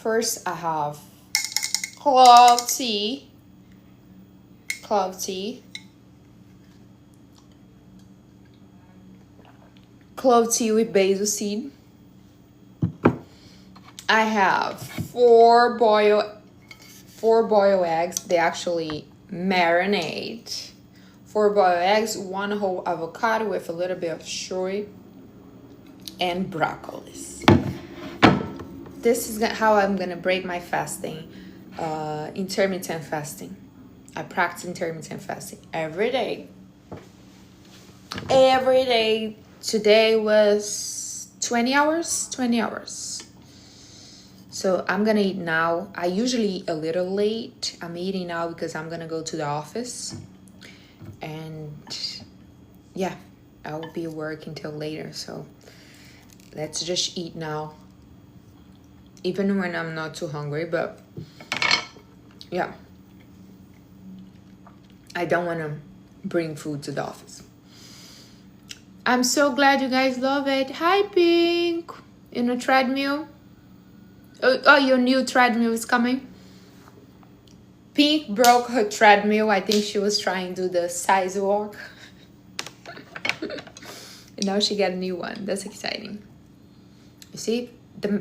First, I have clove tea. Clove tea. Clove tea with basil seed. I have four boiled eggs. They actually marinate. 4 boiled eggs, 1 whole avocado with a little bit of shoyu, and broccoli. This is how I'm gonna break my fasting, intermittent fasting. I practice intermittent fasting every day. Every day. Today was 20 hours. So I'm gonna eat now. I usually eat a little late. I'm eating now because I'm gonna go to the office. And yeah, I will be working till later. So let's just eat now. Even when I'm not too hungry, but yeah. I don't want to bring food to the office. I'm so glad you guys love it. Hi, Pink. In a treadmill. Oh, your new treadmill is coming. Pink broke her treadmill. I think she was trying to do the size walk. And now she got a new one. That's exciting. You see,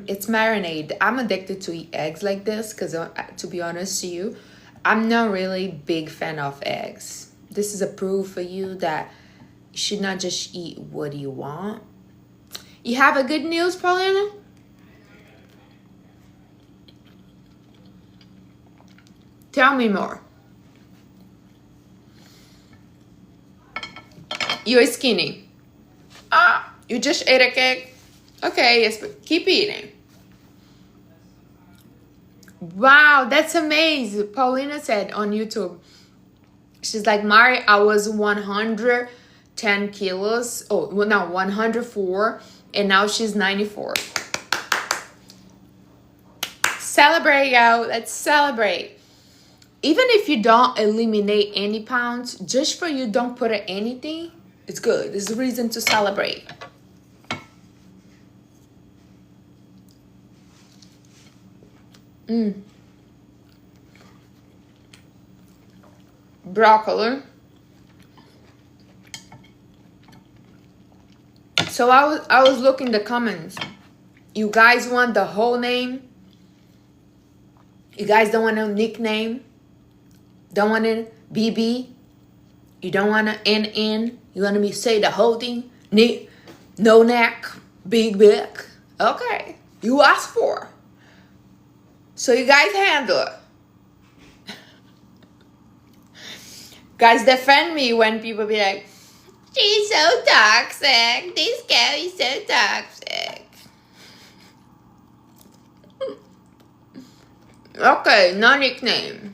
it's marinade. I'm addicted to eat eggs like this because, to be honest to you, I'm not really big fan of eggs. This is a proof for you that you should not just eat what you want. You have a good news, Paulina? Tell me more. You're skinny. You just ate a cake? Okay, yes, but keep eating. Wow, that's amazing. Paulina said on YouTube. She's like, Mari, I was 110 kilos. Oh, well, no, 104. And now she's 94. Celebrate, yo. Let's celebrate. Even if you don't eliminate any pounds, just for you don't put in anything, it's good. It's a reason to celebrate. Broccoli. So I was looking the comments. You guys want the whole name? You guys don't want a nickname? Don't want a BB? You don't want an NN? You want me to say the whole thing? No neck, big back. Okay, you asked for. So you guys handle it. Guys, defend me when people be like, she's so toxic. This girl is so toxic. Okay, no nickname.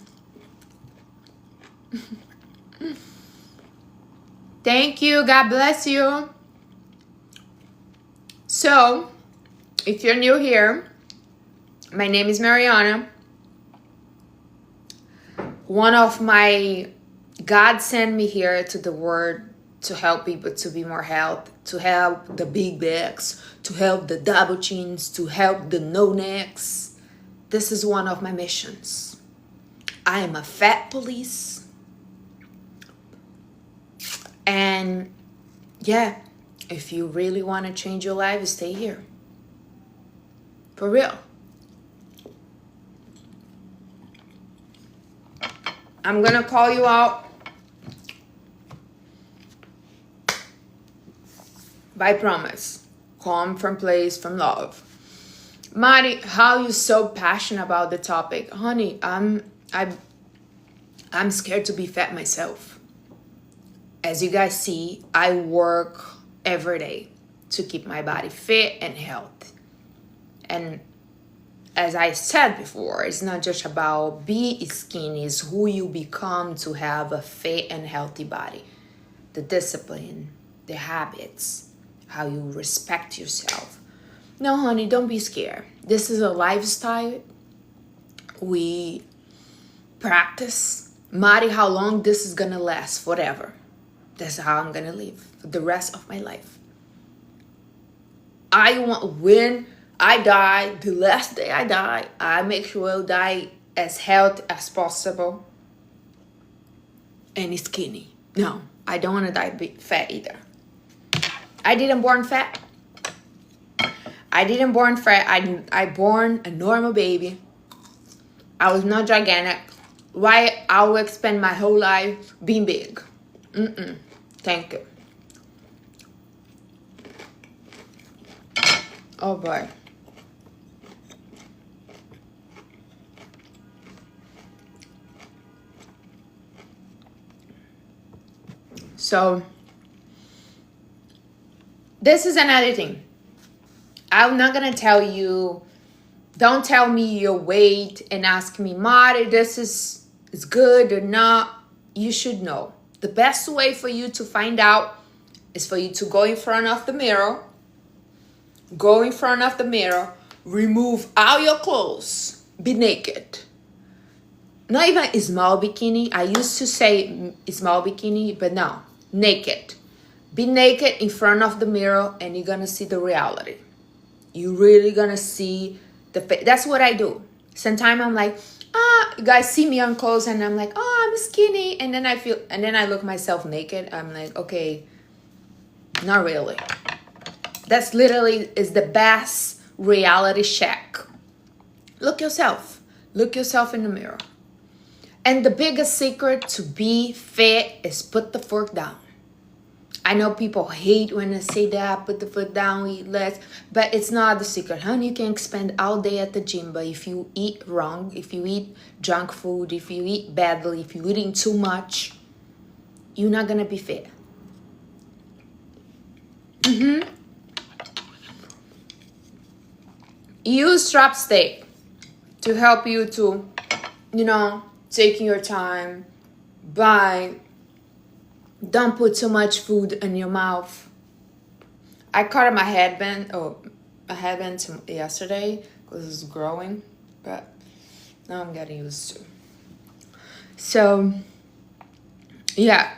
Thank you. God bless you. So, if you're new here, my name is Mariana. One of my God sent me here to the world to help people to be more healthy, to help the big backs, to help the double chins, to help the no necks. This is one of my missions. I am a fat police. And yeah, if you really want to change your life, stay here. For real. I'm gonna call you out by promise. Come from place, from love. Mari, how you so passionate about the topic? Honey, I'm scared to be fat myself. As you guys see, I work every day to keep my body fit and healthy. And as I said before, it's not just about be skinny, it's who you become to have a fit and healthy body. The discipline, the habits, how you respect yourself. No, honey, don't be scared. This is a lifestyle we practice. Mari, how long this is gonna last? Forever. That's how I'm gonna live for the rest of my life. I die, the last day I die, I make sure I die as healthy as possible and skinny. No, I don't want to die fat either. I didn't born fat. I didn't born fat. I born a normal baby. I was not gigantic. Why I will spend my whole life being big? Thank you. Oh boy. So this is another thing. I'm not gonna tell you, don't tell me your weight and ask me, Marty, this is good or not. You should know. The best way for you to find out is for you to go in front of the mirror. Go in front of the mirror, remove all your clothes, be naked. Not even a small bikini. I used to say small bikini, but no, naked. Be naked in front of the mirror and you're gonna see the reality. You're really gonna see the face. That's what I do. Sometimes I'm like, you guys see me on clothes and I'm like, I'm skinny. And then I look myself naked. I'm like, okay, not really. That's literally is the best reality check. Look yourself in the mirror. And the biggest secret to be fit is put the fork down. I know people hate when I say that, put the foot down, eat less, but it's not the secret. Honey, you can spend all day at the gym, but if you eat wrong, if you eat junk food, if you eat badly, if you're eating too much, you're not gonna be fit. Use chopstick to help you to, taking your time. Don't put too much food in your mouth. I cut my headband, yesterday because it's growing, but now I'm getting used to. So, yeah.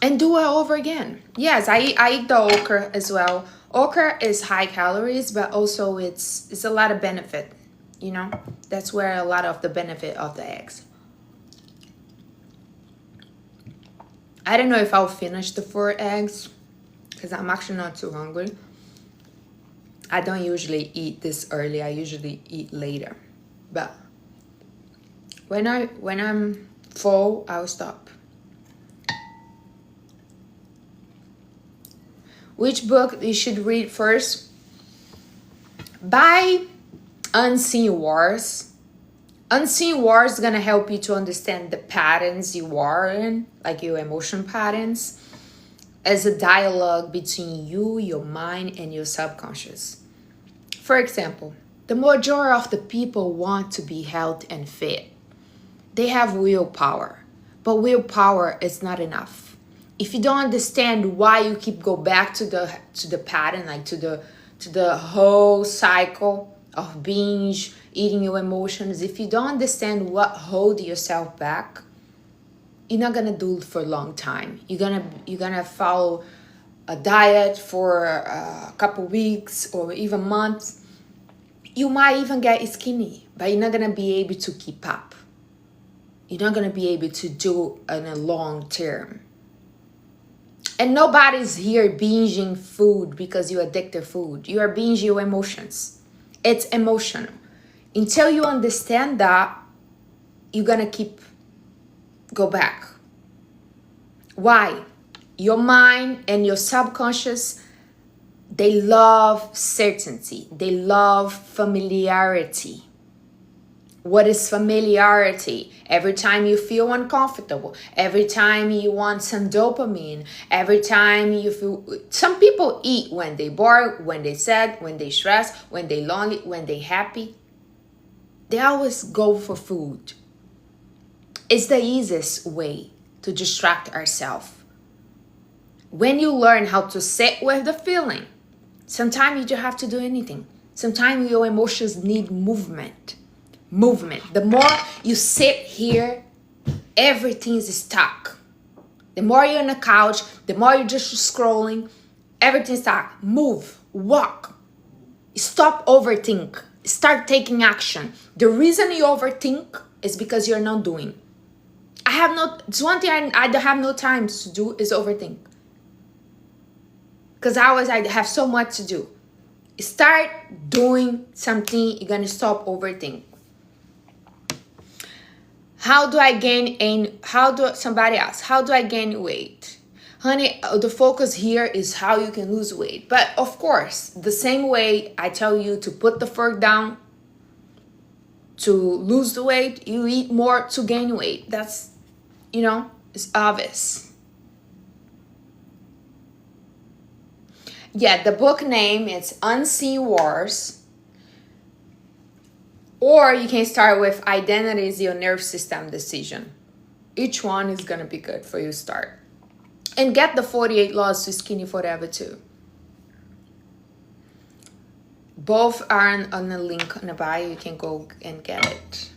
And do it over again. Yes, I eat the okra as well. Okra is high calories, but also it's a lot of benefit, That's where a lot of the benefit of the eggs. I don't know if I'll finish the 4 eggs because I'm actually not too hungry. I don't usually eat this early. I usually eat later. But when I'm full, I'll stop. Which book you should read first? Buy Unseen Wars. Unseen Wars is going to help you to understand the patterns you are in, like your emotion patterns, as a dialogue between you, your mind, and your subconscious. For example, the majority of the people want to be healthy and fit. They have willpower, but willpower is not enough. If you don't understand why you keep go back to the pattern, like to the whole cycle of binge eating your emotions, if you don't understand what hold yourself back, you're not gonna do it for a long time. You're gonna follow a diet for a couple weeks or even months. You might even get skinny, but you're not gonna be able to keep up. You're not gonna be able to do it in a long term. And nobody's here binging food because you addicted food. You are binging your emotions. It's emotional. Until you understand that, you're gonna go back. Why? Your mind and your subconscious, they love certainty. They love familiarity. What is familiarity? Every time you feel uncomfortable, every time you want some dopamine, every time you feel... Some people eat when they bored, when they sad, when they stressed, when they lonely, when they happy. They always go for food. It's the easiest way to distract ourselves. When you learn how to sit with the feeling, sometimes you don't have to do anything. Sometimes your emotions need movement. The more you sit here, everything's stuck. The more you're on the couch, the more you're just scrolling, everything's stuck. Move, walk, Stop overthink. Start taking action. The reason you overthink is because you're not doing. It's one thing I don't have no time to do is overthink. Because I have so much to do. Start doing something, you're gonna stop overthink. How do I somebody else, how do I gain weight? Honey, the focus here is how you can lose weight. But of course, the same way I tell you to put the fork down to lose the weight, you eat more to gain weight. That's, it's obvious. Yeah, the book name is Unseen Wars. Or you can start with Identity is Your Nerve System Decision. Each one is going to be good for you to start. And get the 48 Laws to Skinny Forever too. Both are on the link in the bio. You can go and get it.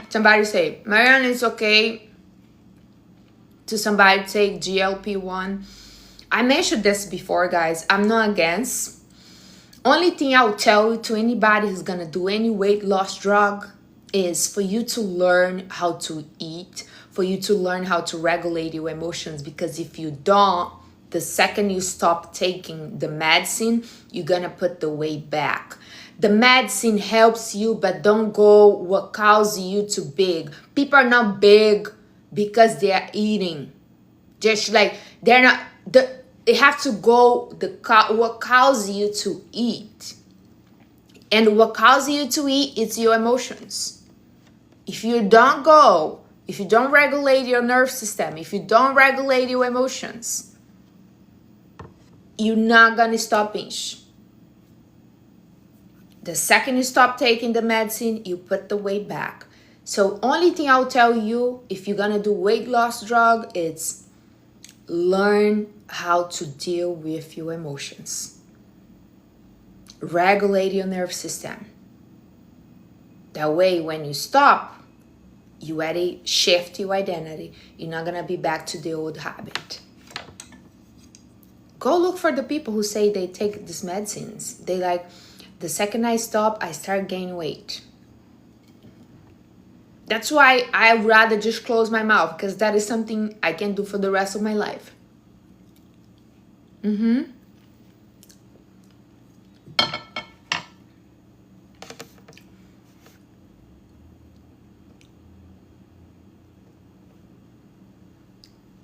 Somebody say, Mariana, it's okay to somebody take GLP-1. I mentioned this before, guys. I'm not against. Only thing I'll tell you to anybody who's gonna do any weight loss drug is for you to learn how to eat, for you to learn how to regulate your emotions. Because if you don't, the second you stop taking the medicine, you're gonna put the weight back. The medicine helps you, but don't go what causes you to big. People are not big because they are eating. Just like they're not, they have to go what causes you to eat. And what causes you to eat is your emotions. If you don't regulate your nerve system, if you don't regulate your emotions, you're not gonna stop eating. The second you stop taking the medicine, you put the weight back. So only thing I'll tell you, if you're gonna do weight loss drug, it's learn how to deal with your emotions. Regulate your nerve system. That way, when you stop, you already shift your identity. You're not gonna be back to the old habit. Go look for the people who say they take these medicines. They like, the second I stop, I start gaining weight. That's why I rather just close my mouth, because that is something I can do for the rest of my life.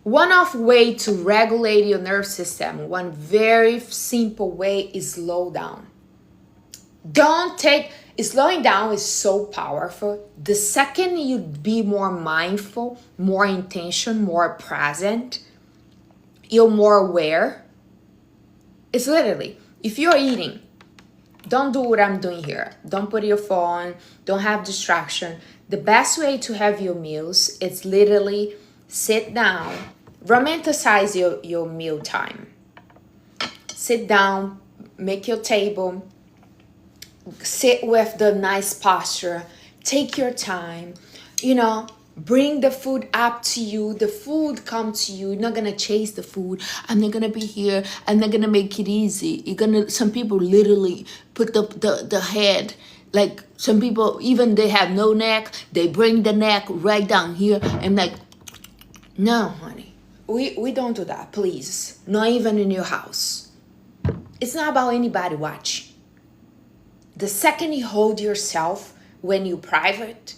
One of way to regulate your nerve system, one very simple way is slow down. Slowing down is so powerful. The second you be more mindful, more intention, more present, you're more aware. It's literally, if you're eating, don't do what I'm doing here. Don't put your phone, don't have distraction. The best way to have your meals is literally sit down, romanticize your meal time. Sit down, make your table, sit with the nice posture, take your time, bring the food up to you. The food come to you. You're not gonna chase the food. I'm not gonna be here. I'm not gonna make it easy. Some people literally put the head, like some people, even they have no neck, they bring the neck right down here and like, no, honey, we don't do that, please. Not even in your house. It's not about anybody watching. The second you hold yourself when you're private,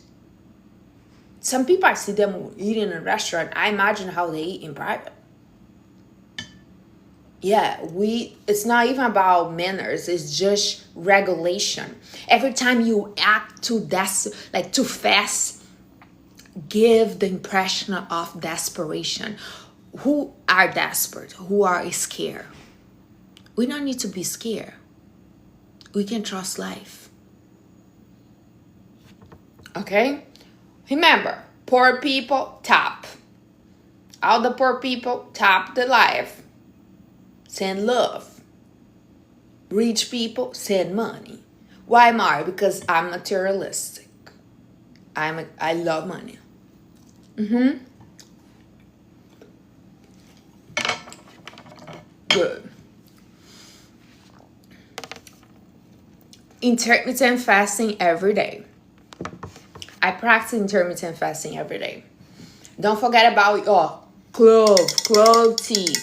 some people, I see them eating in a restaurant. I imagine how they eat in private. Yeah, it's not even about manners. It's just regulation. Every time you act too fast, give the impression of desperation. Who are desperate? Who are scared? We don't need to be scared. We can trust life. Okay? Remember, poor people, tap. All the poor people, tap the life. Send love. Rich people, send money. Why, Mari? Because I'm materialistic. I love money. Mm-hmm. Good. Intermittent fasting every day. I practice intermittent fasting every day. Don't forget about clove tea.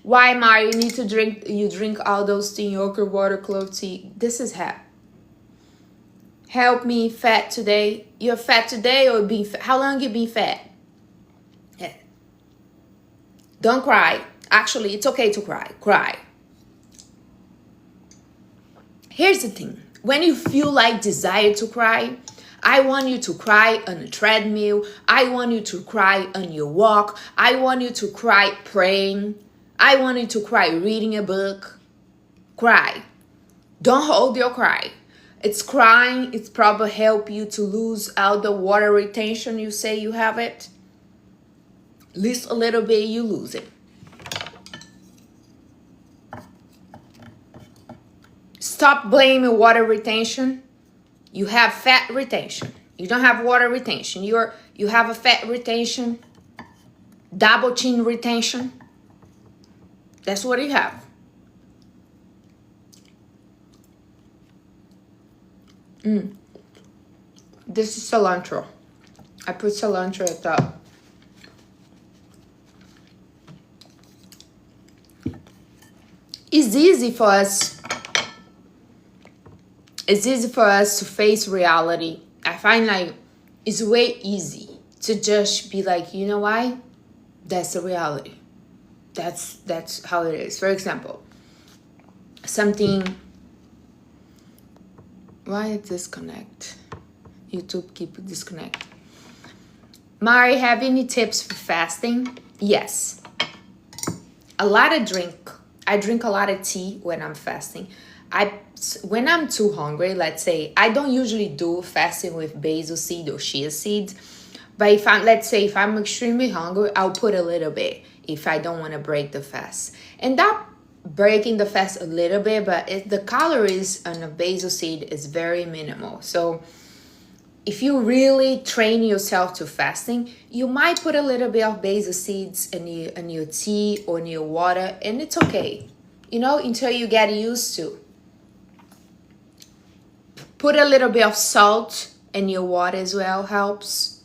Why, Mari? You need to drink all those tea, yogurt, water, clove tea. This is help me fat today. You're fat today or being fat? How long you been fat? Yeah. Don't cry. Actually, it's okay to cry. Cry. Here's the thing. When you feel like desire to cry, I want you to cry on a treadmill. I want you to cry on your walk. I want you to cry praying. I want you to cry reading a book. Cry. Don't hold your cry. It's crying. It's probably help you to lose all the water retention you say you have it. At least a little bit you lose it. Stop blaming water retention. You have fat retention. You don't have water retention. You have a fat retention, double chin retention. That's what you have. This is cilantro. I put cilantro at the top. It's easy for us. It's easy for us to face reality. I find like it's way easy to just be like, you know why? That's the reality. That's how it is. For example, something. Why disconnect? YouTube keep disconnect. Mari, have any tips for fasting? Yes. A lot of drink. I drink a lot of tea when I'm fasting. When I'm too hungry, let's say, I don't usually do fasting with basil seed or chia seeds. But if I'm extremely hungry, I'll put a little bit if I don't want to break the fast. And that breaking the fast a little bit, but the calories on a basil seed is very minimal. So if you really train yourself to fasting, you might put a little bit of basil seeds in your tea or in your water, and it's okay, until you get used to. Put a little bit of salt in your water as well, helps.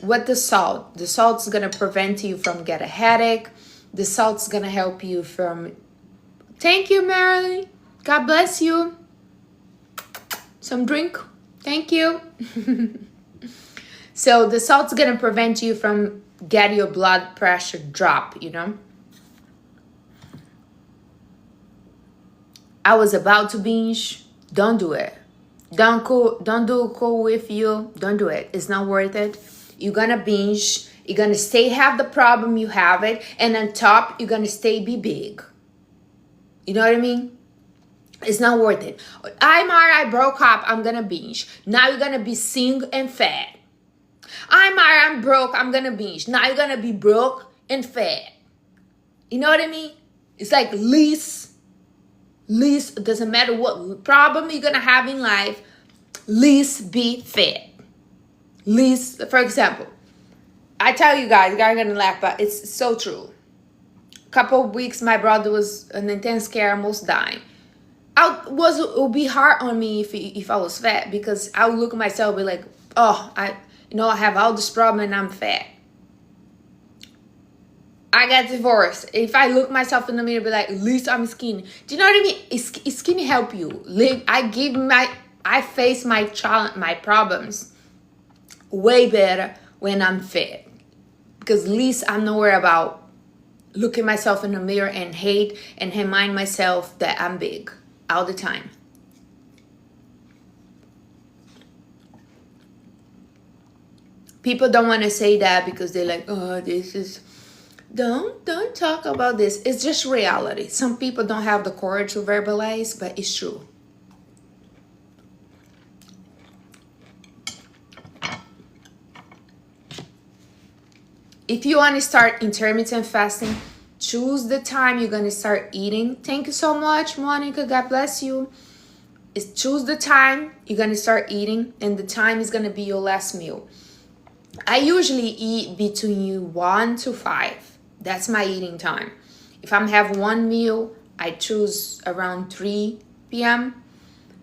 With the salt's gonna prevent you from getting a headache. The salt's gonna help you from. Thank you, Marilyn. God bless you. Some drink. Thank you. So the salt's gonna prevent you from getting your blood pressure drop. I was about to binge. Don't do it. Don't do cool with you. Don't do it. It's not worth it. You're gonna binge. You're gonna have the problem you have it, and on top you're gonna be big. You know what I mean? It's not worth it. I broke up. I'm gonna binge. Now you're gonna be single and fat. I'm broke. I'm gonna binge. Now you're gonna be broke and fat. You know what I mean? It's like least, it doesn't matter what problem you're gonna have in life, least be fat. Least, for example, I tell you guys are gonna laugh, but it's so true. A couple of weeks, my brother was in intense care, almost dying. It would be hard on me if I was fat, because I would look at myself and be like, oh, I have all this problem and I'm fat. I got divorced. If I look myself in the mirror, be like, at least I'm skinny. Do you know what I mean? Is skinny help you? I face my challenge, my problems way better when I'm fat, because at least I'm not worried about looking myself in the mirror and hate and remind myself that I'm big all the time. People don't want to say that because they're like, oh, this is. Don't talk about this. It's just reality. Some people don't have the courage to verbalize, but it's true. If you want to start intermittent fasting, choose the time you're going to start eating. Thank you so much, Monica. God bless you. is choose the time you're gonna start eating, and the time is gonna be your last meal. I usually eat between 1 to 5. That's my eating time. If I'm have one meal, I choose around 3 p.m.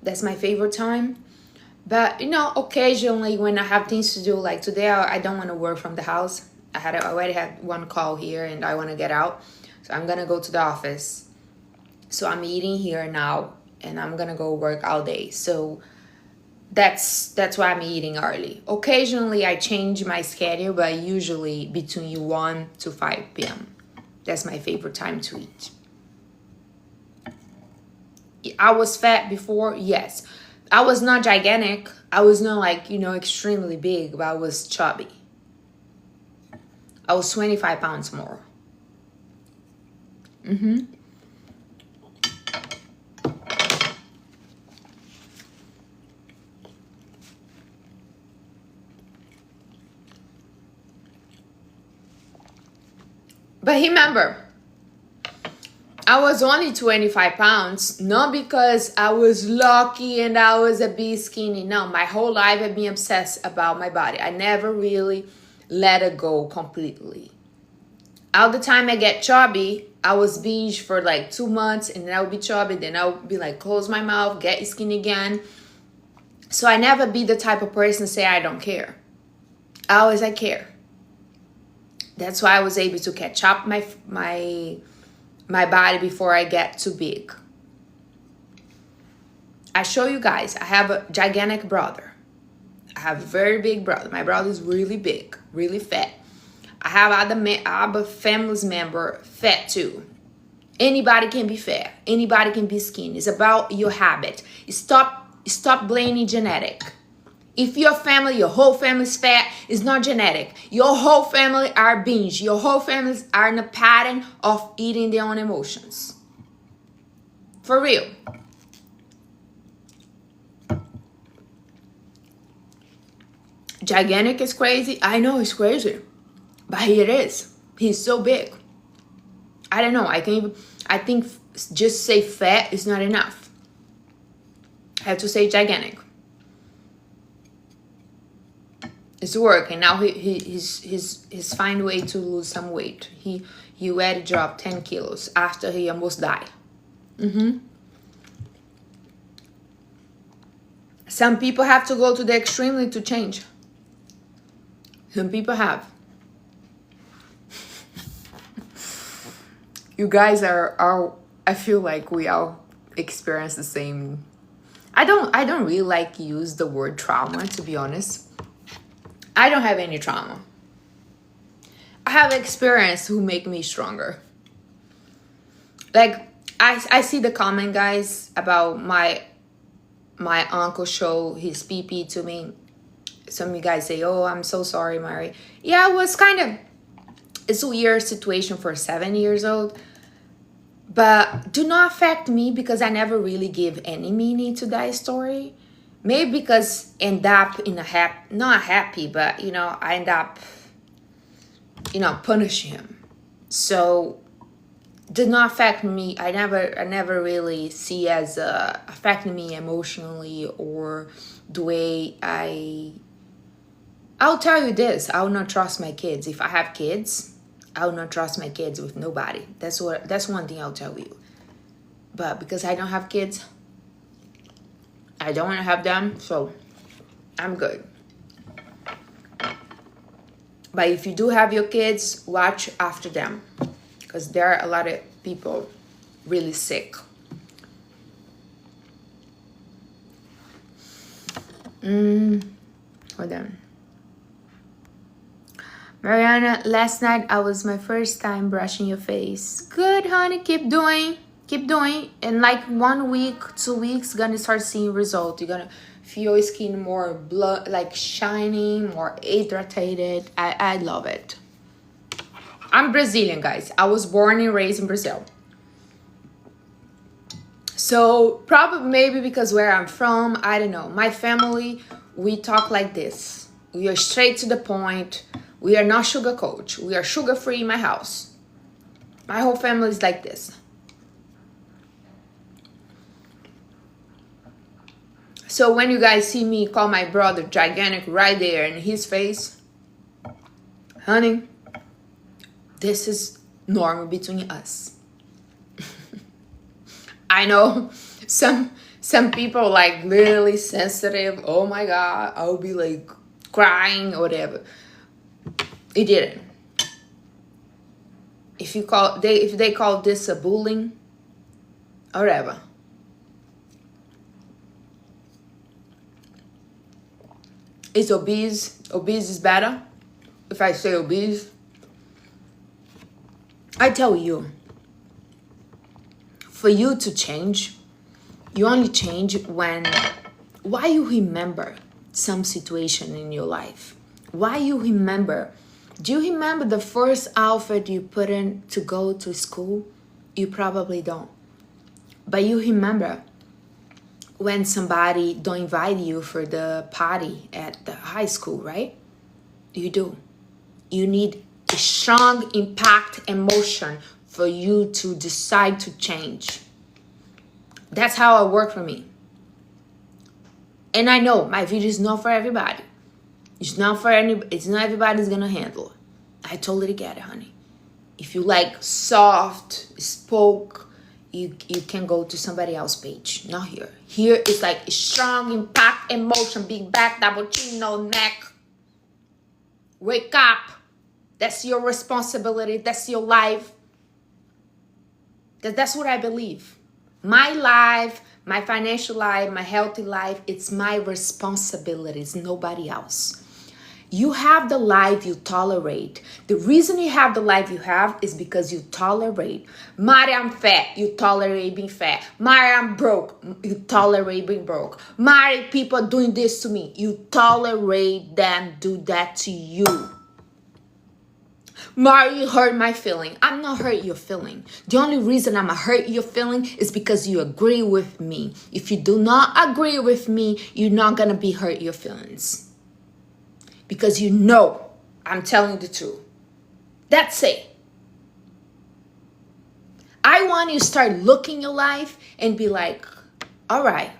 That's my favorite time. But occasionally when I have things to do, like today, I don't want to work from the house. I already had one call here and I want to get out. So I'm gonna go to the office. So I'm eating here now and I'm gonna go work all day. So that's why I'm eating early. Occasionally I change my schedule, but usually between 1 to 5 p.m. That's my favorite time to eat. I was fat before, yes. I was not gigantic. I was not like, extremely big, but I was chubby. I was 25 pounds more. But remember, I was only 25 pounds, not because I was lucky and I was a bit skinny. No, my whole life I've been obsessed about my body. I never really let it go completely. All the time I get chubby, I was binge for like 2 months and then I would be chubby. Then I would be like, close my mouth, get skinny again. So I never be the type of person to say I don't care. I care. That's why I was able to catch up my body before I get too big. I show you guys, I have a gigantic brother. I have a very big brother. My brother is really big, really fat. I have other family member fat too. Anybody can be fat. Anybody can be skinny. It's about your habit. Stop blaming genetic. If your whole family's fat, it's not genetic. Your whole family are binge. Your whole family are in a pattern of eating their own emotions. For real. Gigantic is crazy. I know it's crazy. But here it is. He's so big. I don't know. I think just say fat is not enough. I have to say gigantic. It's working. Now he's find a way to lose some weight. He had to drop 10 kilos after he almost died. Some people have to go to the extremely to change. Some people have. You guys are I feel like we all experience the same. I don't really like use the word trauma, to be honest. I don't have any trauma. I have experience who make me stronger. Like I see the comment, guys, about my uncle show his pee to me. Some of you guys say, "Oh, I'm so sorry, Mary." Yeah, it was it's a weird situation for a 7 years old. But do not affect me because I never really give any meaning to that story. Maybe because end up in not happy, but I end up, punishing him. So did not affect me. I never really see as affecting me emotionally or the way I'll tell you this, I will not trust my kids. If I have kids, I will not trust my kids with nobody. That's one thing I'll tell you. But because I don't have kids, I don't want to have them, so I'm good. But if you do have your kids, watch after them, because there are a lot of people really sick. Hold on. Mariana, last night was my first time brushing your face. Good, honey. Keep doing. In like 1 week, 2 weeks, gonna start seeing results. You're gonna feel your skin more blood, like shining, more hydrated. I love it. I'm Brazilian, guys. I was born and raised in Brazil. So probably maybe because where I'm from, I don't know. My family, we talk like this. We are straight to the point. We are not sugarcoat. We are sugar-free in my house. My whole family is like this. So when you guys see me call my brother gigantic right there in his face, honey, this is normal between us. I know some people like literally sensitive. Oh my God, I'll be like crying or whatever. It didn't. If they call this a bullying or whatever, it's obese. Obese is better. If I say obese, I tell you, for you to change, you only change when, why you remember some situation in your life. Why you remember. Do you remember the first outfit you put in to go to school? You probably don't. But you remember when somebody don't invite you for the party at the high school, right? You do. You need a strong impact emotion for you to decide to change. That's how it worked for me. And I know my video is not for everybody. It's not everybody's gonna handle it. I totally get it, honey. If you like soft spoke, you can go to somebody else's page, not here. Here is like a strong impact emotion, big back, double chin, no neck. Wake up. That's your responsibility. That's your life. That's what I believe. My life, my financial life, my healthy life, it's my responsibility. It's nobody else. You have the life you tolerate. The reason you have the life you have is because you tolerate. Mari, I'm fat. You tolerate being fat. Mari, I'm broke. You tolerate being broke. Mari, people are doing this to me. You tolerate them do that to you. Mari, you hurt my feeling. I'm not hurt your feeling. The only reason I'm hurt your feeling is because you agree with me. If you do not agree with me, you're not going to be hurt your feelings. Because you know I'm telling the truth. That's it. I want you to start looking your life and be like, all right,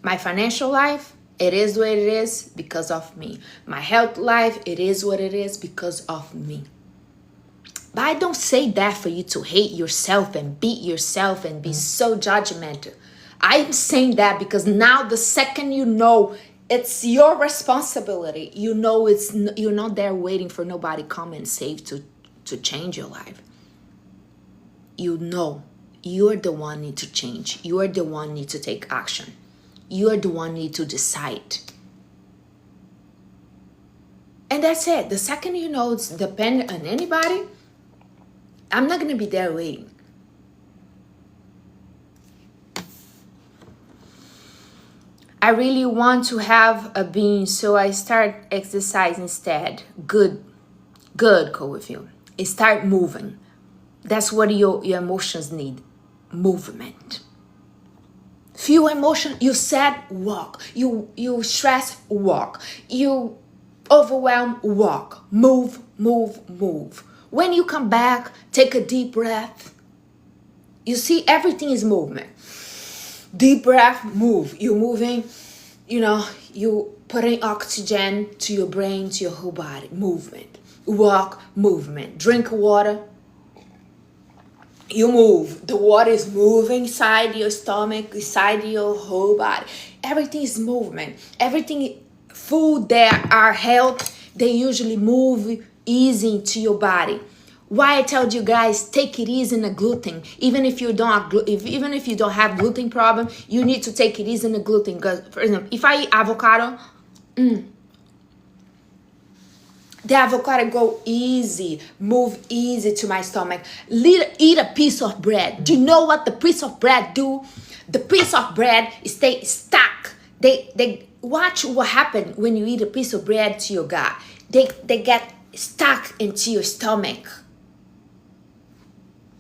my financial life, it is what it is because of me. My health life, it is what it is because of me. But I don't say that for you to hate yourself and beat yourself and be so judgmental. I'm saying that because now the second you know it's your responsibility, you know you're not there waiting for nobody come and save to change your life. You know you're the one need to change. You're the one need to take action. You're the one need to decide. And that's it. The second you know it's dependent on anybody, I'm not going to be there waiting. I really want to have a being, so I start exercising instead. Good, go with you. Start moving. That's what your emotions need. Movement. Feel emotion, you sad, walk. You stress, walk. You overwhelm, walk. Move. When you come back, take a deep breath. You see, everything is movement. Deep breath, move. You're moving, you putting oxygen to your brain, to your whole body. Movement. Walk, movement. Drink water. You move. The water is moving inside your stomach, inside your whole body. Everything is movement. Everything, food that are health, they usually move easy into your body. Why I told you guys, take it easy in the gluten. Even if you don't have gluten problem, you need to take it easy in the gluten. Because, for example, if I eat avocado, the avocado go easy, move easy to my stomach. Eat a piece of bread. Do you know what the piece of bread do? The piece of bread stay stuck. They watch what happen when you eat a piece of bread to your gut. They get stuck into your stomach.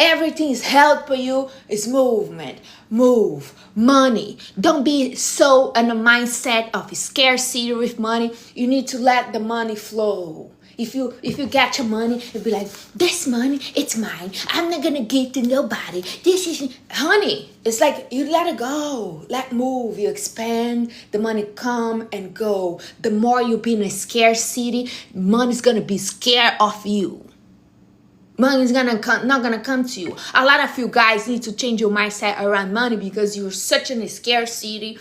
Everything is health for you. It's movement. Move. Money. Don't be so in a mindset of scarcity with money. You need to let the money flow. If you get your money, you'll be like, this money, it's mine. I'm not gonna give to nobody. This is, honey, it's like you let it go. Let move. You expand. The money come and go. The more you be in a scarcity, money's gonna be scared of you. Money's not gonna come to you. A lot of you guys need to change your mindset around money because you're such in a scarcity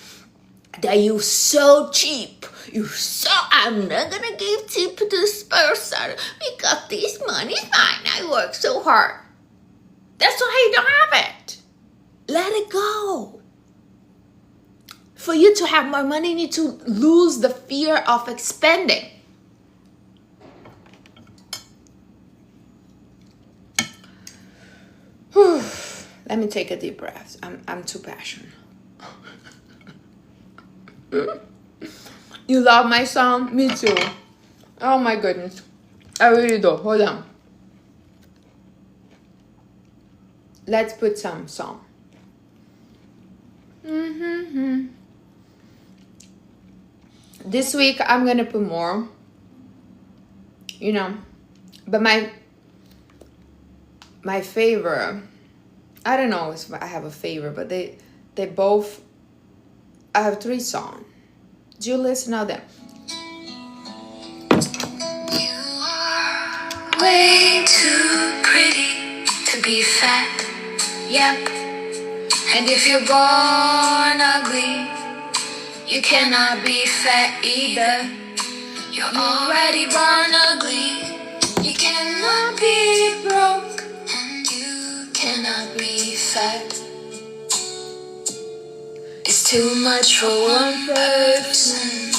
that you're so cheap. I'm not gonna give tip to this person because this money's mine. I work so hard. That's why you don't have it. Let it go. For you to have more money, you need to lose the fear of expending. Let me take a deep breath. I'm too passionate. You love my song? Me too. Oh my goodness. I really do. Hold on. Let's put some song. This week I'm gonna put more. You know, but my favorite, I don't know if I have a favorite, but they both, I have 3 songs. Do you listen to them? You are way too pretty to be fat, yep. And if you're born ugly, you cannot be fat either. You're already born ugly. You cannot be broke, and you cannot be fat. It's too much for one person.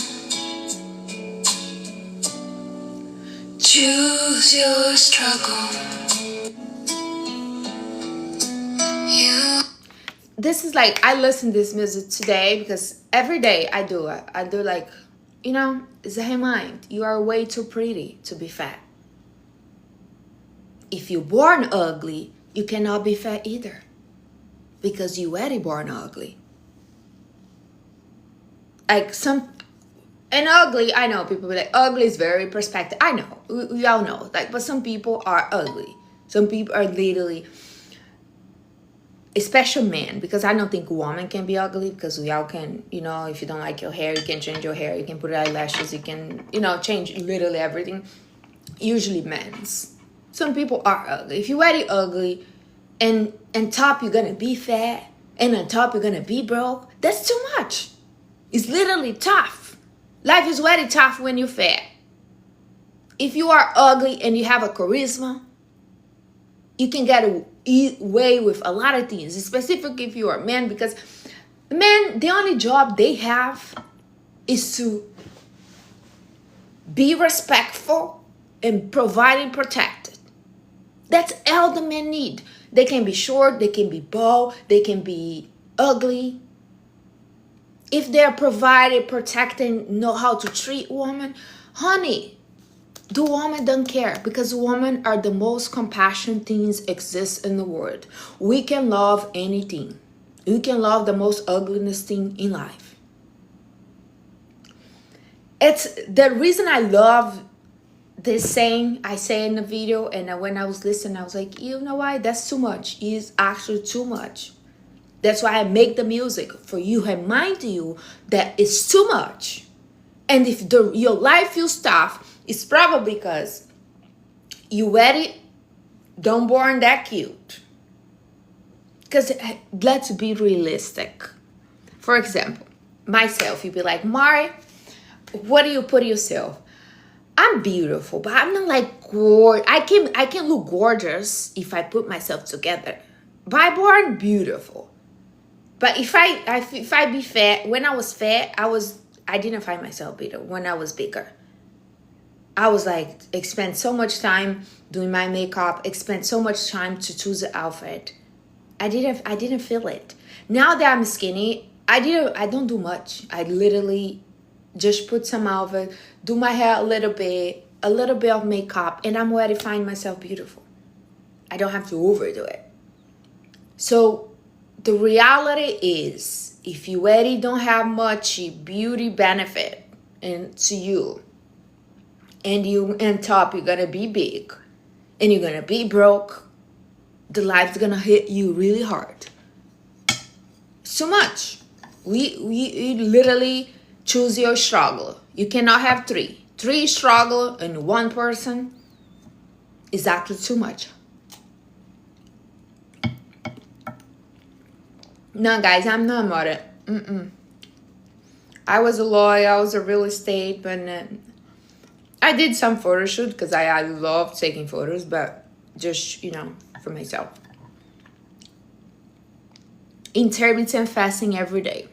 Choose your struggle. This is like, I listen to this music today because every day I do it. I do like, you know, it's a mind. You are way too pretty to be fat. If you're born ugly, you cannot be fat either. Because you already born ugly. Like and ugly, I know people be like, ugly is very perspective. I know, we all know. Like, but some people are ugly. Some people are literally, especially men, because I don't think women can be ugly, because we all can, you know, if you don't like your hair, you can change your hair, you can put eyelashes, you can, you know, change literally everything. Usually men's. Some people are ugly. If you're already ugly, and on top you're gonna be fat, and on top you're gonna be broke, that's too much. It's literally tough. Life is very tough when you're fat. If you are ugly and you have a charisma, you can get away with a lot of things, specifically if you are a man, because men, the only job they have is to be respectful and provide and protected. That's all the men need. They can be short, they can be bald, they can be ugly. If they're provided, protecting, know how to treat women, honey, the woman don't care, because women are the most compassionate things exist in the world. We can love anything. We can love the most ugliness thing in life. It's the reason I love this saying. I say in the video, and when I was listening, I was like, you know why? That's too much. It's actually too much. That's why I make the music, for you, remind you that it's too much. And if your life feels tough, it's probably because you already don't born that cute. Because let's be realistic. For example, myself, you'd be like, Mari, what do you put yourself? I'm beautiful, but I'm not like gorgeous. I can look gorgeous if I put myself together. But I'm born beautiful. But if I be fat, when I was fat, I didn't find myself better when I was bigger. I was like, expend so much time doing my makeup, expend so much time to choose the outfit. I didn't feel it. Now that I'm skinny, I don't do much. I literally just put some outfit, do my hair a little bit of makeup, and I'm ready to find myself beautiful. I don't have to overdo it. So the reality is, if you already don't have much beauty benefit to you, and you on top, you're gonna be big and you're gonna be broke. The life's gonna hit you really hard. So much. We literally choose your struggle. You cannot have three struggle in one person is actually too much. No, guys, I'm not about it. I was a lawyer, I was a real estate, but I did some photo shoot because I love taking photos, but just, for myself. Intermittent fasting every day.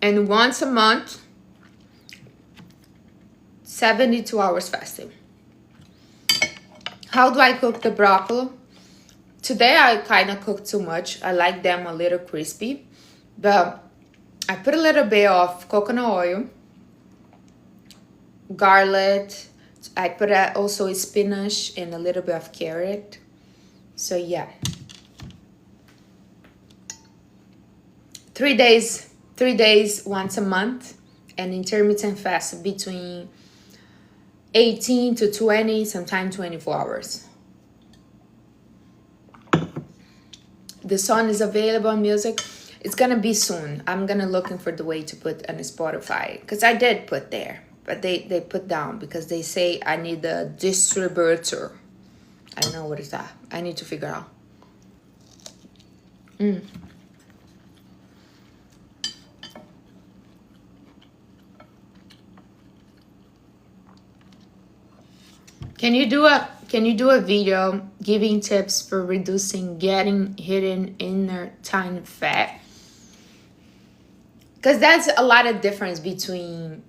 And once a month, 72 hours fasting. How do I cook the broccoli? Today I kind of cooked too much. I like them a little crispy. But I put a little bit of coconut oil, garlic. I put also a spinach and a little bit of carrot. So yeah. 3 days once a month, and intermittent fast between 18 to 20, sometimes 24 hours. The song is available on music. It's gonna be soon. I'm gonna looking for the way to put on Spotify, because I did put there, but they put down because they say I need a distributor. I don't know what is that. I need to figure out. Can you do a video giving tips for reducing getting hidden inner tiny fat? Because that's a lot of difference between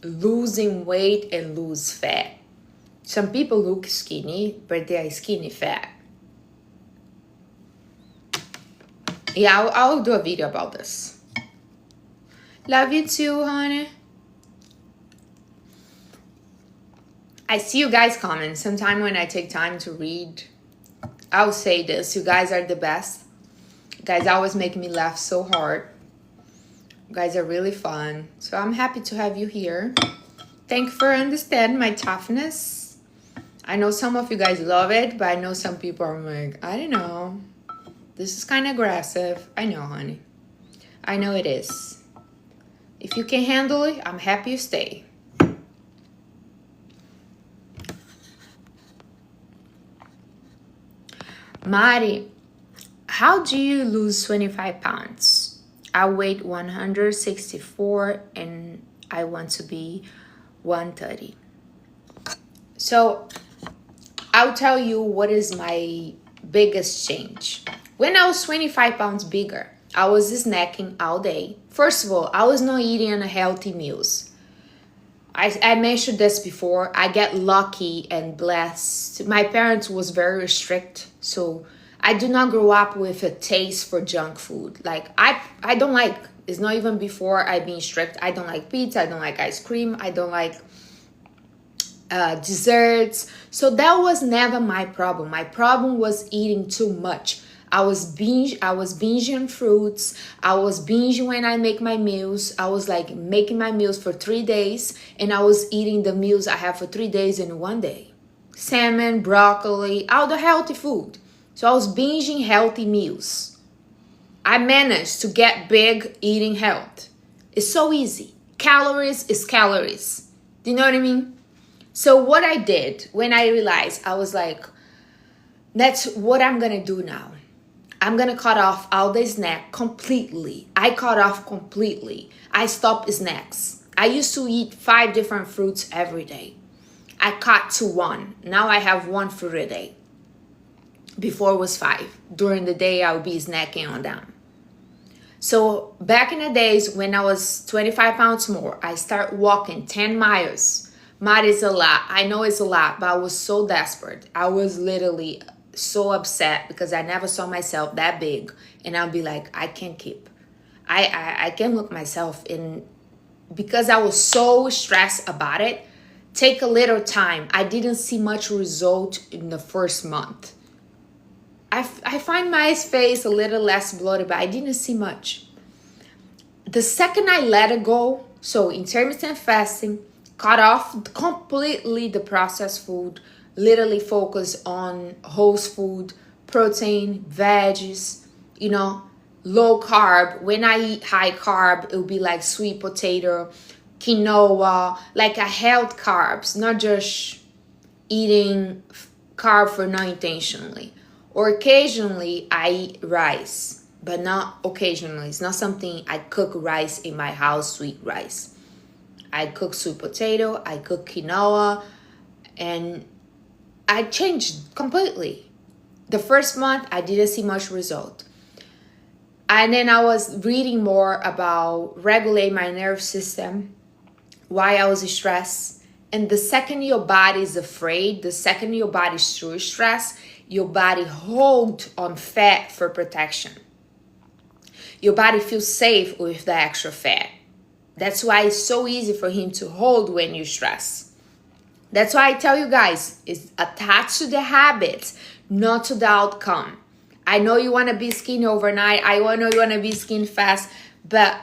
losing weight and lose fat. Some people look skinny, but they are skinny fat. Yeah, I'll do a video about this. Love you too, honey. I see you guys comment. Sometime when I take time to read, I'll say this. You guys are the best. You guys always make me laugh so hard. You guys are really fun. So I'm happy to have you here. Thank you for understanding my toughness. I know some of you guys love it, but I know some people are like, I don't know. This is kind of aggressive. I know, honey. I know it is. If you can handle it, I'm happy you stay. Mari, how do you lose 25 pounds? I weigh 164 and I want to be 130. So I'll tell you what is my biggest change. When I was 25 pounds bigger, I was snacking all day. First of all, I was not eating healthy meals. I mentioned this before. I get lucky and blessed. My parents was very strict, so I do not grow up with a taste for junk food. Like I don't like. It's not even before I being strict. I don't like pizza. I don't like ice cream. I don't like desserts. So that was never my problem. My problem was eating too much. I was binging fruits. I was binging when I make my meals. I was like making my meals for 3 days, and I was eating the meals I have for 3 days in 1 day. Salmon, broccoli, all the healthy food. So I was binging healthy meals. I managed to get big eating health. It's so easy. Calories is calories. Do you know what I mean? So what I did when I realized, I was like, that's what I'm gonna do now. I'm gonna cut off all the snack completely. I cut off completely. I stopped snacks. I used to eat 5 different fruits every day. I cut to 1. Now I have 1 fruit a day. Before it was 5. During the day, I would be snacking on them. So back in the days when I was 25 pounds more, I started walking 10 miles. Mad is a lot. I know it's a lot, but I was so desperate. I was literally so upset because I never saw myself that big, and I'll be like, I can't keep. I can't look myself in, because I was so stressed about it. Take a little time. I didn't see much result in the first month. I find my face a little less bloated, but I didn't see much. the second I let it go, so intermittent fasting, cut off completely the processed food, literally focus on whole food, protein, veggies, you know, low carb. When I eat high carb, it will be like sweet potato, quinoa, like a health carbs, not just eating carb for not intentionally. Or occasionally I eat rice, but not occasionally. It's not something I cook rice in my house, sweet rice. I cook sweet potato, I cook quinoa, and I changed completely. The first month I didn't see much result. And then I was reading more about regulate my nerve system, why I was stressed. And the second your body is afraid, the second your body is through stress, your body hold on fat for protection. Your body feels safe with the extra fat. That's why it's so easy for him to hold when you stress. That's why I tell you guys, it's attached to the habits, not to the outcome. I know you want to be skinny overnight. I know you want to be skinny fast, but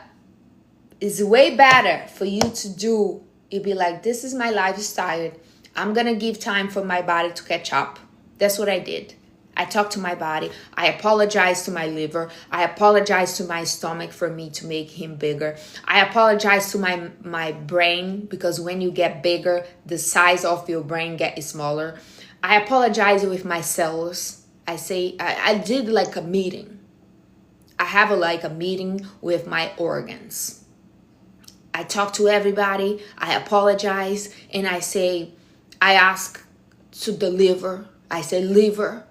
it's way better for you to do. You'd be like, this is my lifestyle. I'm going to give time for my body to catch up. That's what I did. I talked to my body. I apologized to my liver. I apologized to my stomach for me to make him bigger. I apologized to my brain, because when you get bigger, the size of your brain gets smaller. I apologize with my cells. I did like a meeting. I have a meeting with my organs. I talk to everybody. I apologize. And I ask to the liver. I say, liver,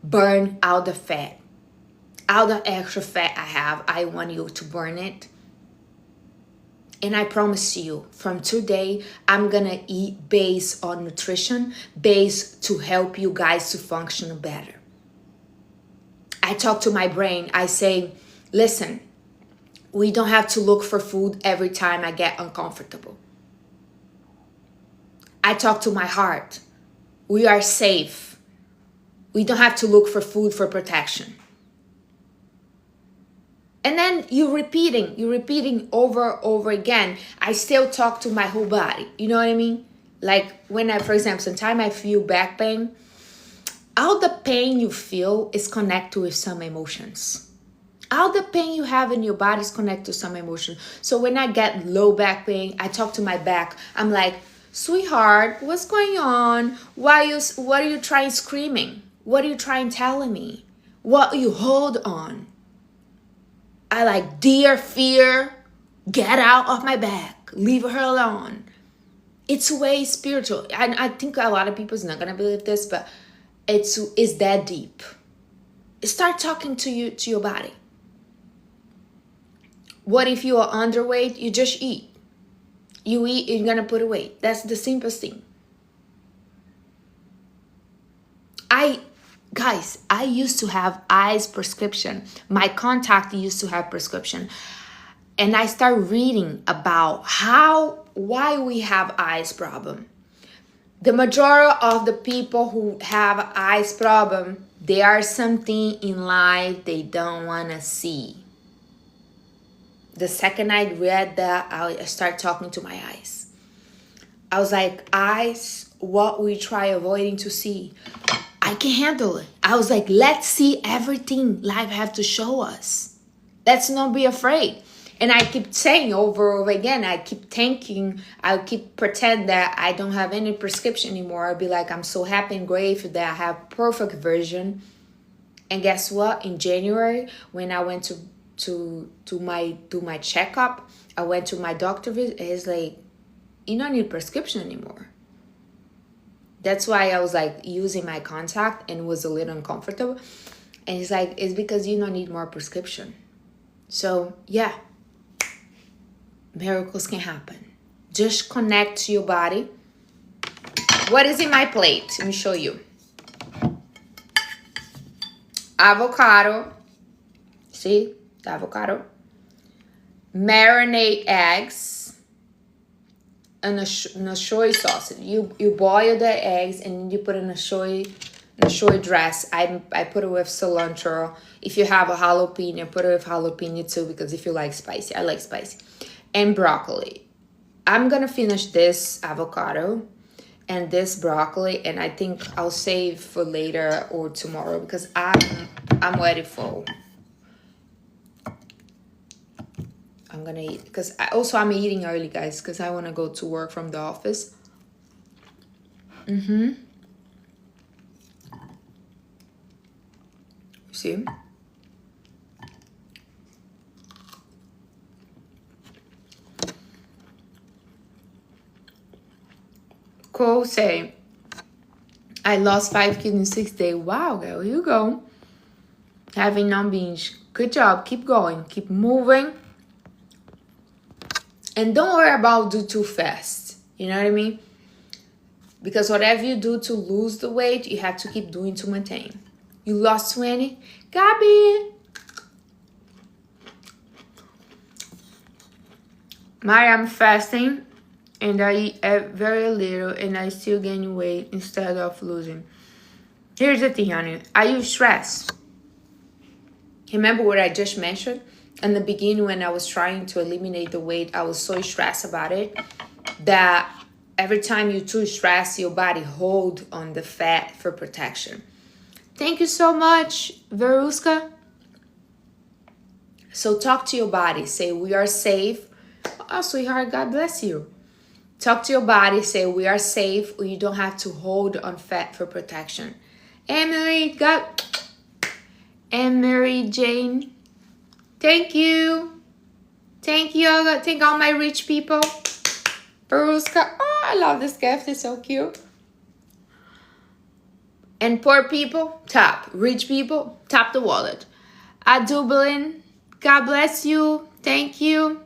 burn out the fat. All the extra fat I have, I want you to burn it. And I promise you, from today, I'm going to eat based on nutrition, based to help you guys to function better. I talk to my brain. I say, listen, we don't have to look for food every time I get uncomfortable. I talk to my heart. We are safe. We don't have to look for food for protection. And then you're repeating over again. I still talk to my whole body. You know what I mean? Like when for example, sometimes I feel back pain. All the pain you feel is connected with some emotions. All the pain you have in your body is connected to some emotion. So when I get low back pain, I talk to my back. I'm like, sweetheart, what's going on? What are you trying screaming? What are you trying telling me? What you hold on? I like, dear fear, get out of my back. Leave her alone. It's way spiritual. And I think a lot of people's not going to believe this, but it's that deep. Start talking to your body. What if you are underweight? You just eat. You eat, you're going to put away. That's the simplest thing. Guys, I used to have eyes prescription. My contact used to have prescription. And I start reading about why we have eyes problem. The majority of the people who have eyes problem, there are something in life they don't want to see. The second I read that, I start talking to my eyes. I was like, eyes, what we try avoiding to see. I can handle it. I was like, let's see everything life have to show us. Let's not be afraid. And I keep saying over again, I keep thinking, I keep pretend that I don't have any prescription anymore. I'll be like, I'm so happy and grateful that I have perfect vision. And guess what? In January, when I went to my checkup, I went to my doctor visit. He's like, you don't need prescription anymore. That's why I was like using my contact and was a little uncomfortable. And he's like, it's because you don't need more prescription. So yeah, miracles can happen. Just connect to your body. What is in my plate? Let me show you. Avocado. See? The avocado. Marinate eggs. And a soy sauce. You boil the eggs and you put in a soy short dress. I put it with cilantro. If you have a jalapeno, put it with jalapeno too, because if you like spicy, I like spicy. And broccoli. I'm gonna finish this avocado and this broccoli, and I think I'll save for later or tomorrow because I'm already full. I'm gonna eat because I'm eating early, guys, because I want to go to work from the office. See? Cole say, I lost 5 kilos in 6 days. Wow, girl, you go. Having non-binge. Good job. Keep going. Keep moving. And don't worry about do too fast. You know what I mean? Because whatever you do to lose the weight, you have to keep doing to maintain. You lost 20? Gabi! I'm fasting and I eat very little and I still gain weight instead of losing. Here's the thing, honey. I use stress. Remember what I just mentioned? In the beginning when I was trying to eliminate the weight, I was so stressed about it that every time you're too stressed, your body hold on the fat for protection. Thank you so much, Veruska. So talk to your body. Say, we are safe. Oh, sweetheart, God bless you. Talk to your body. Say, we are safe. Or you don't have to hold on fat for protection. Emily, and Mary Jane. Thank you. Thank you. Thank all my rich people. Veruska. Oh, I love this gift. It's so cute. And poor people, tap. Rich people, tap the wallet. Dublin, God bless you. Thank you.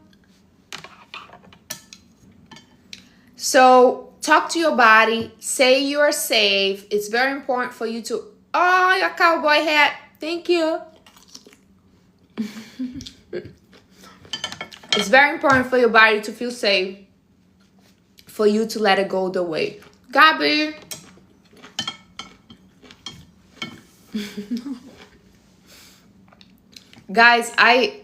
So talk to your body. Say you are safe. It's very important for you to... Oh, your cowboy hat. Thank you. It's very important for your body to feel safe. For you to let it go the way. Gabi. Guys, I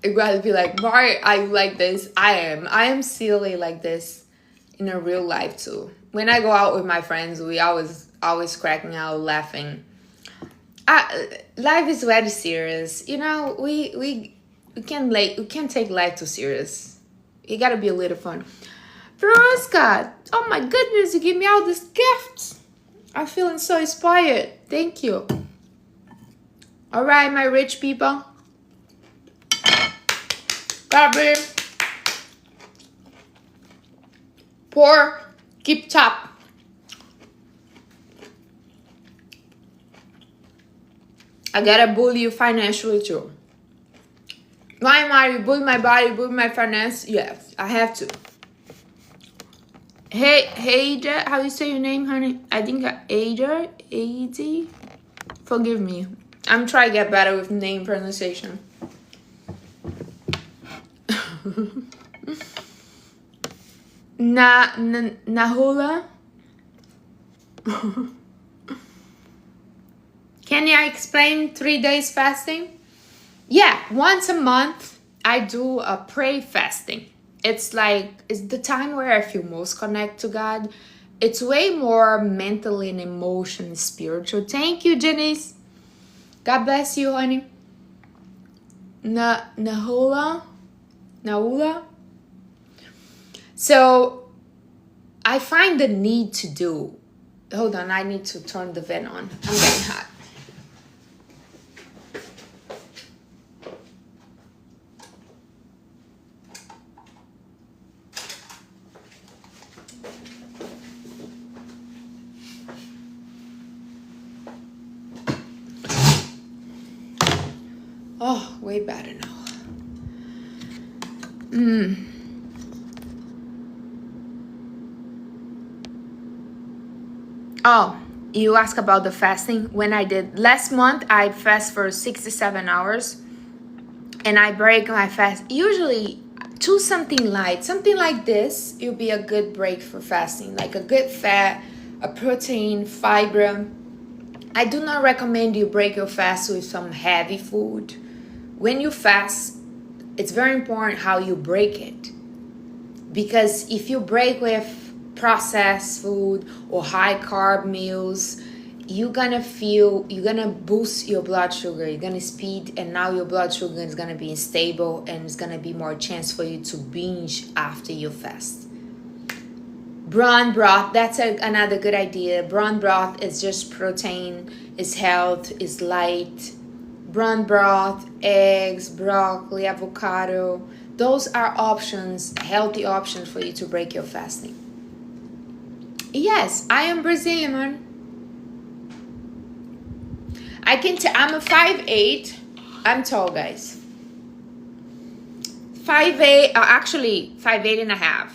gotta be like, why are you like this? I am silly like this in a real life too. When I go out with my friends, we always cracking out, laughing. Life is very serious. You know, we can't take life too serious. You gotta be a little fun. Veruska, oh my goodness, you give me all these gifts. I'm feeling so inspired. Thank you. All right, my rich people. Gabi. Poor, keep top. I gotta bully you financially too. Why am I bully my body, bully my finance? Yes, I have to. Hey, how you say your name, honey? I think Ada, A-D. Forgive me. I'm trying to get better with name pronunciation. Nahula. Can I explain 3 days fasting? Yeah, once a month I do a pray fasting. It's the time where I feel most connected to God. It's way more mentally and emotionally spiritual. Thank you, Janice. God bless you, honey. Nahula. So I find the need to do. Hold on, I need to turn the vent on. I'm getting hot. Oh, way better now. Oh, you asked about the fasting. When I did last month, I fast for 67 hours. And I break my fast. Usually, to something light. Something like this, it'll be a good break for fasting. Like a good fat, a protein, fiber. I do not recommend you break your fast with some heavy food. When you fast, it's very important how you break it. Because if you break with processed food or high carb meals, you're gonna boost your blood sugar, you're gonna speed, and now your blood sugar is gonna be unstable, and it's gonna be more chance for you to binge after you fast. Brawn broth, that's another good idea. Brawn broth is just protein, is health, is light. Brawn broth, eggs, broccoli, avocado, those are options, healthy options for you to break your fasting. Yes, I am Brazilian, man. I'm a 5'8". I'm tall, guys. 5'8", actually 5'8" and a half.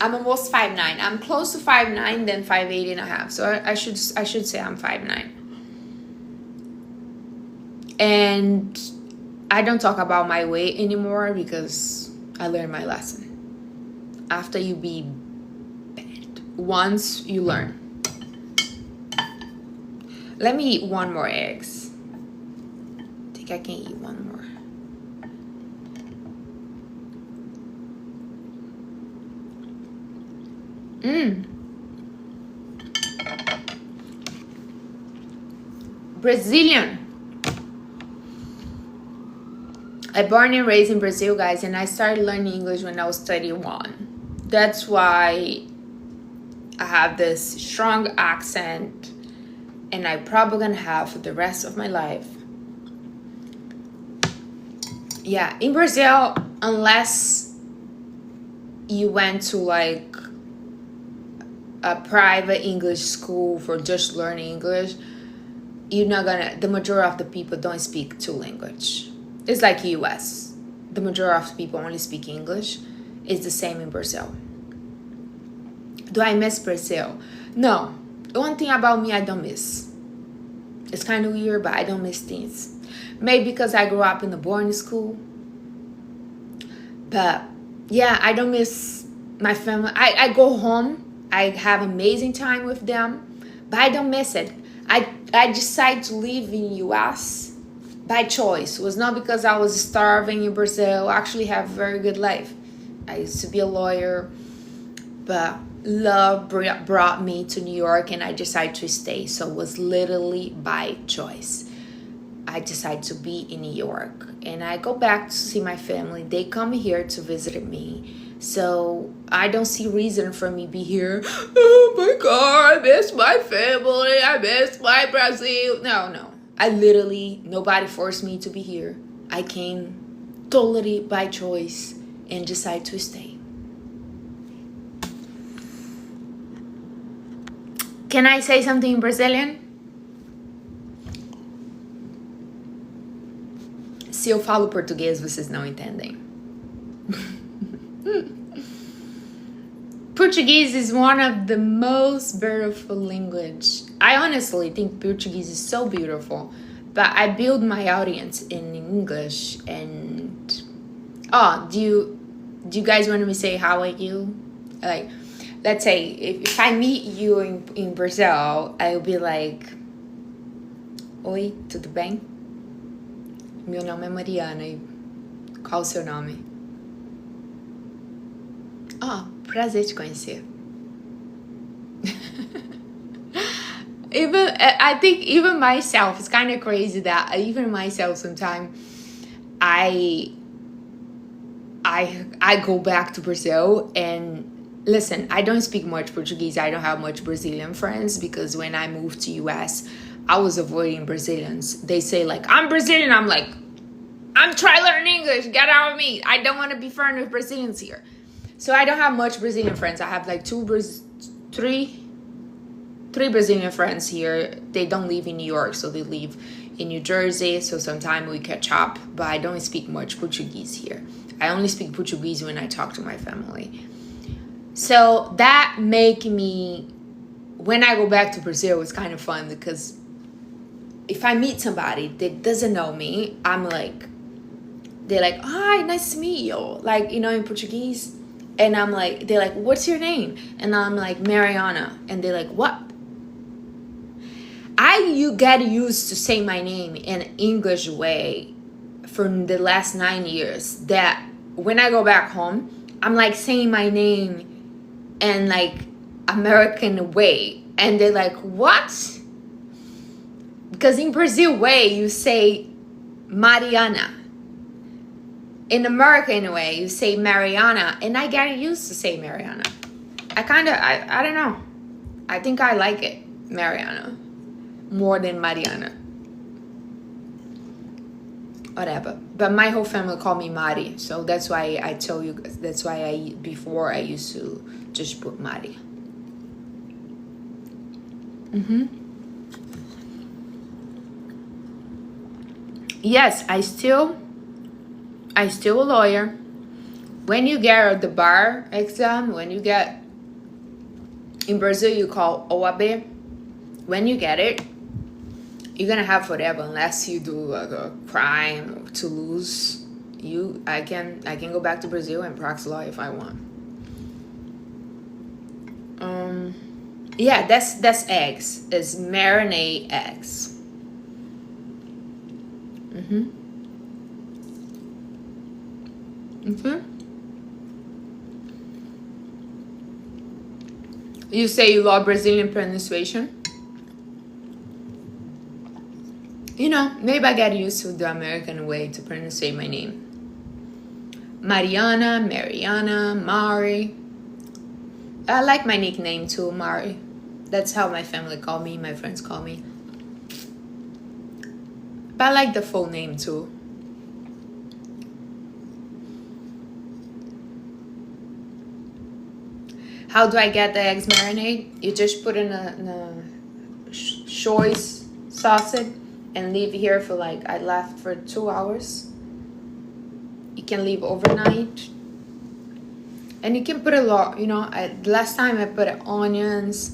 I'm almost 5'9". I'm close to 5'9", then 5'8" and a half. So I should say I'm 5'9". And I don't talk about my weight anymore because I learned my lesson. After you be bad, once you learn. Let me eat one more eggs. I think I can eat one more. Brazilian. I born and raised in Brazil, guys, and I started learning English when I was 31. That's why I have this strong accent, and I probably gonna have for the rest of my life. Yeah, in Brazil, unless you went to like a private English school for just learning English, the majority of the people don't speak two language. It's like US. The majority of the people only speak English. It's the same in Brazil. Do I miss Brazil? No. One thing about me I don't miss. It's kind of weird, but I don't miss things. Maybe because I grew up in a boarding school. But yeah, I don't miss my family. I go home. I have amazing time with them, but I don't miss it. I decided to live in US by choice. It was not because I was starving in Brazil. I actually have a very good life. I used to be a lawyer, but love brought me to New York and I decided to stay. So it was literally by choice. I decided to be in New York and I go back to see my family. They come here to visit me. So I don't see reason for me be here. Oh my God, I miss my family. I miss my Brazil. No. Nobody forced me to be here. I came totally by choice and decided to stay. Can I say something in Brazilian? Se eu falo português, vocês não entendem. Portuguese is one of the most beautiful language. I honestly think Portuguese is so beautiful, but I build my audience in English. And do you guys want me to say how are you? Like, let's say if I meet you in Brazil, I'll be like, oi, tudo bem? Meu nome é Mariana. E qual o seu nome? Prazer te conhecer. I think even myself, it's kind of crazy that even myself sometimes I go back to Brazil and listen, I don't speak much Portuguese. I don't have much Brazilian friends because when I moved to US, I was avoiding Brazilians. They say like, I'm Brazilian. I'm like, I'm trying to learn English. Get out of me. I don't want to be friends with Brazilians here. So I don't have much Brazilian friends. I have like three Brazilian friends here. They don't live in New York, so they live in New Jersey. So sometimes we catch up, but I don't speak much Portuguese here. I only speak Portuguese when I talk to my family. So that make me, when I go back to Brazil, it's kind of fun because if I meet somebody that doesn't know me, I'm like, they're like, hi, nice to meet you. Like, in Portuguese. And I'm like, they're like, what's your name? And I'm like, Mariana. And they're like, what? You get used to say my name in English way for the last 9 years, that when I go back home, I'm like saying my name in like American way, and they're like, what? Because in Brazil way you say Mariana. In American way you say Mariana, and I get used to say Mariana. I don't know. I think I like it, Mariana, more than Mariana. Whatever. But my whole family call me Mari, so that's why I tell you. That's why before I used to just put Mari. Yes, I still a lawyer. When you get the bar exam, when you get in Brazil, you call OAB. When you get it, you're gonna have forever unless you do like a crime to lose. I can go back to Brazil and practice law if I want. Yeah, that's eggs. It's marinade eggs. You say you love Brazilian pronunciation? You know, maybe I get used to the American way to pronounce my name. Mariana, Mariana, Mari. I like my nickname too, Mari. That's how my family call me, my friends call me. But I like the full name too. How do I get the eggs marinade? You just put in a soy sauce and leave here for like, I left for 2 hours. You can leave overnight. And you can put a lot, you know, last time I put onions,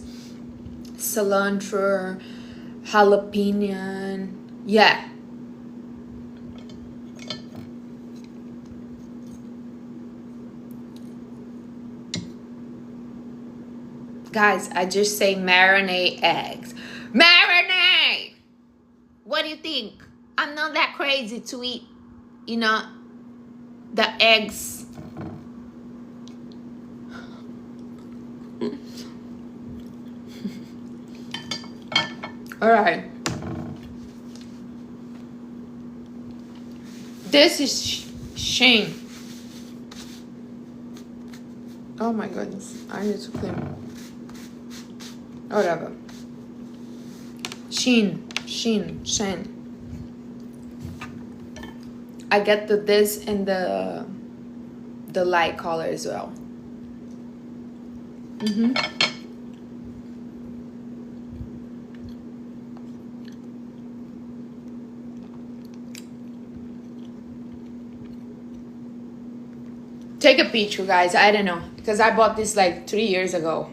cilantro, jalapeno. Yeah. Guys, I just say marinate eggs. Marinate! What do you think? I'm not that crazy to eat, you know, the eggs. All right. This is Shane. Oh my goodness. I need to clean. Whatever. Sheen. I get this and the light color as well. Take a picture, guys. I don't know, because I bought this like 3 years ago.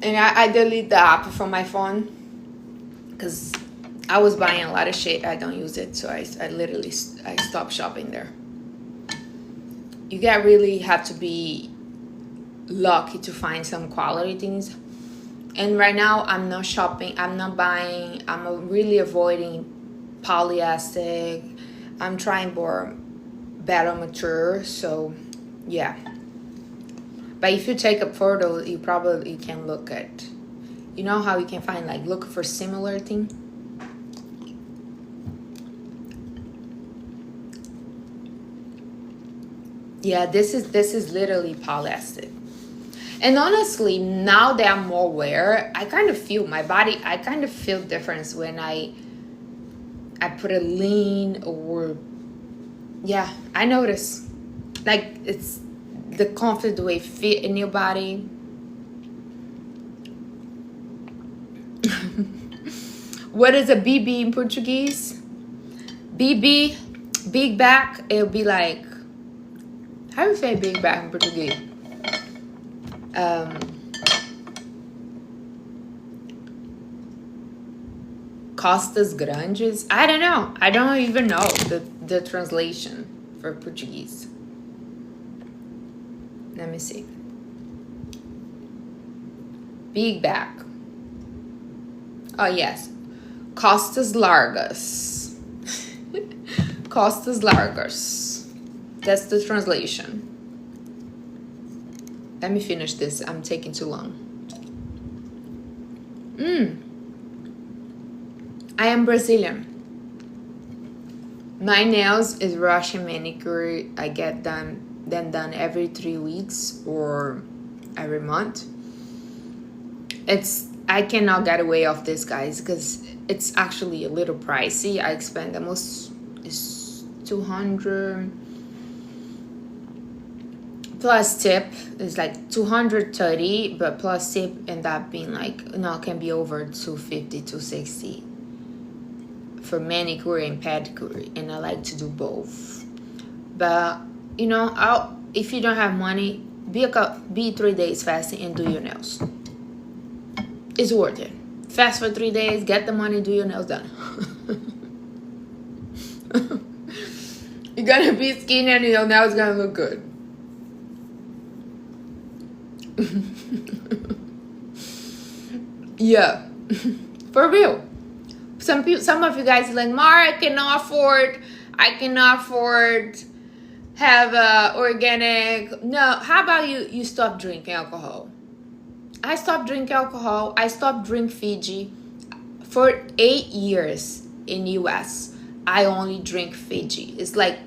And I delete the app from my phone because I was buying a lot of shit. I don't use it, so I literally stopped shopping there. You really have to be lucky to find some quality things. And right now I'm not shopping, I'm not buying, I'm really avoiding polyester. I'm trying for better material, so yeah. But if you take a photo, you probably can look at, you know how you can find, like, look for similar thing. Yeah, this is literally polyester. And honestly, now that I'm more aware, I kind of feel my body, I kind of feel difference when I put a lean, or yeah, I notice, like, it's the confident way fit in your body. What is a BB in Portuguese? BB, big back. It'll be like, how do you say big back in Portuguese? Costas grandes. I don't know. I don't even know the translation for Portuguese. Let me see. Big back. Oh yes, Costas Largas. Costas Largas. That's the translation. Let me finish this. I'm taking too long. I am Brazilian. My nails is Russian manicure. I get them done every 3 weeks or every month. I cannot get away off this, guys, because it's actually a little pricey. I spend almost 200 plus tip is like 230, but plus tip end up being like, can be over 250, 260 for manicure and pedicure, and I like to do both. But if you don't have money, be 3 days fasting and do your nails. It's worth it. Fast for 3 days, get the money, do your nails done. You're gonna be skinny and your nails gonna look good. Yeah, for real. Some of you guys are like, Mara, I cannot afford have organic. No, how about you stop drinking alcohol? I stopped drinking alcohol. I stopped drinking Fiji for 8 years in US. I only drink Fiji. It's like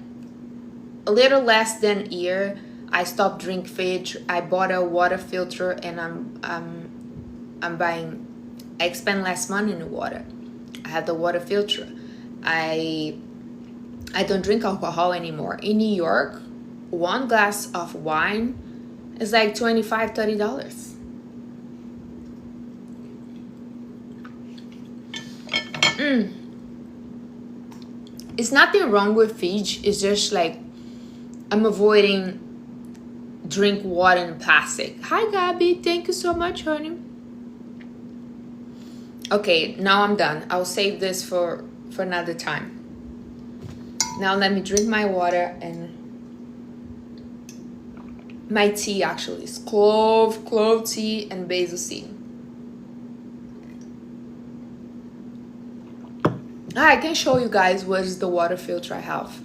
a little less than a year. I stopped drinking Fiji. I bought a water filter, and I'm buying. I spend less money in the water. I have the water filter. I don't drink alcohol anymore. In New York, 1 glass of wine is like $25-$30. It's nothing wrong with Fiji. It's just like I'm avoiding drink water in plastic. Hi Gabby, thank you so much, honey. Okay, now I'm done. I'll save this for another time. Now let me drink my water, and my tea actually is clove tea and basil seed. I can show you guys what is the water filter I have.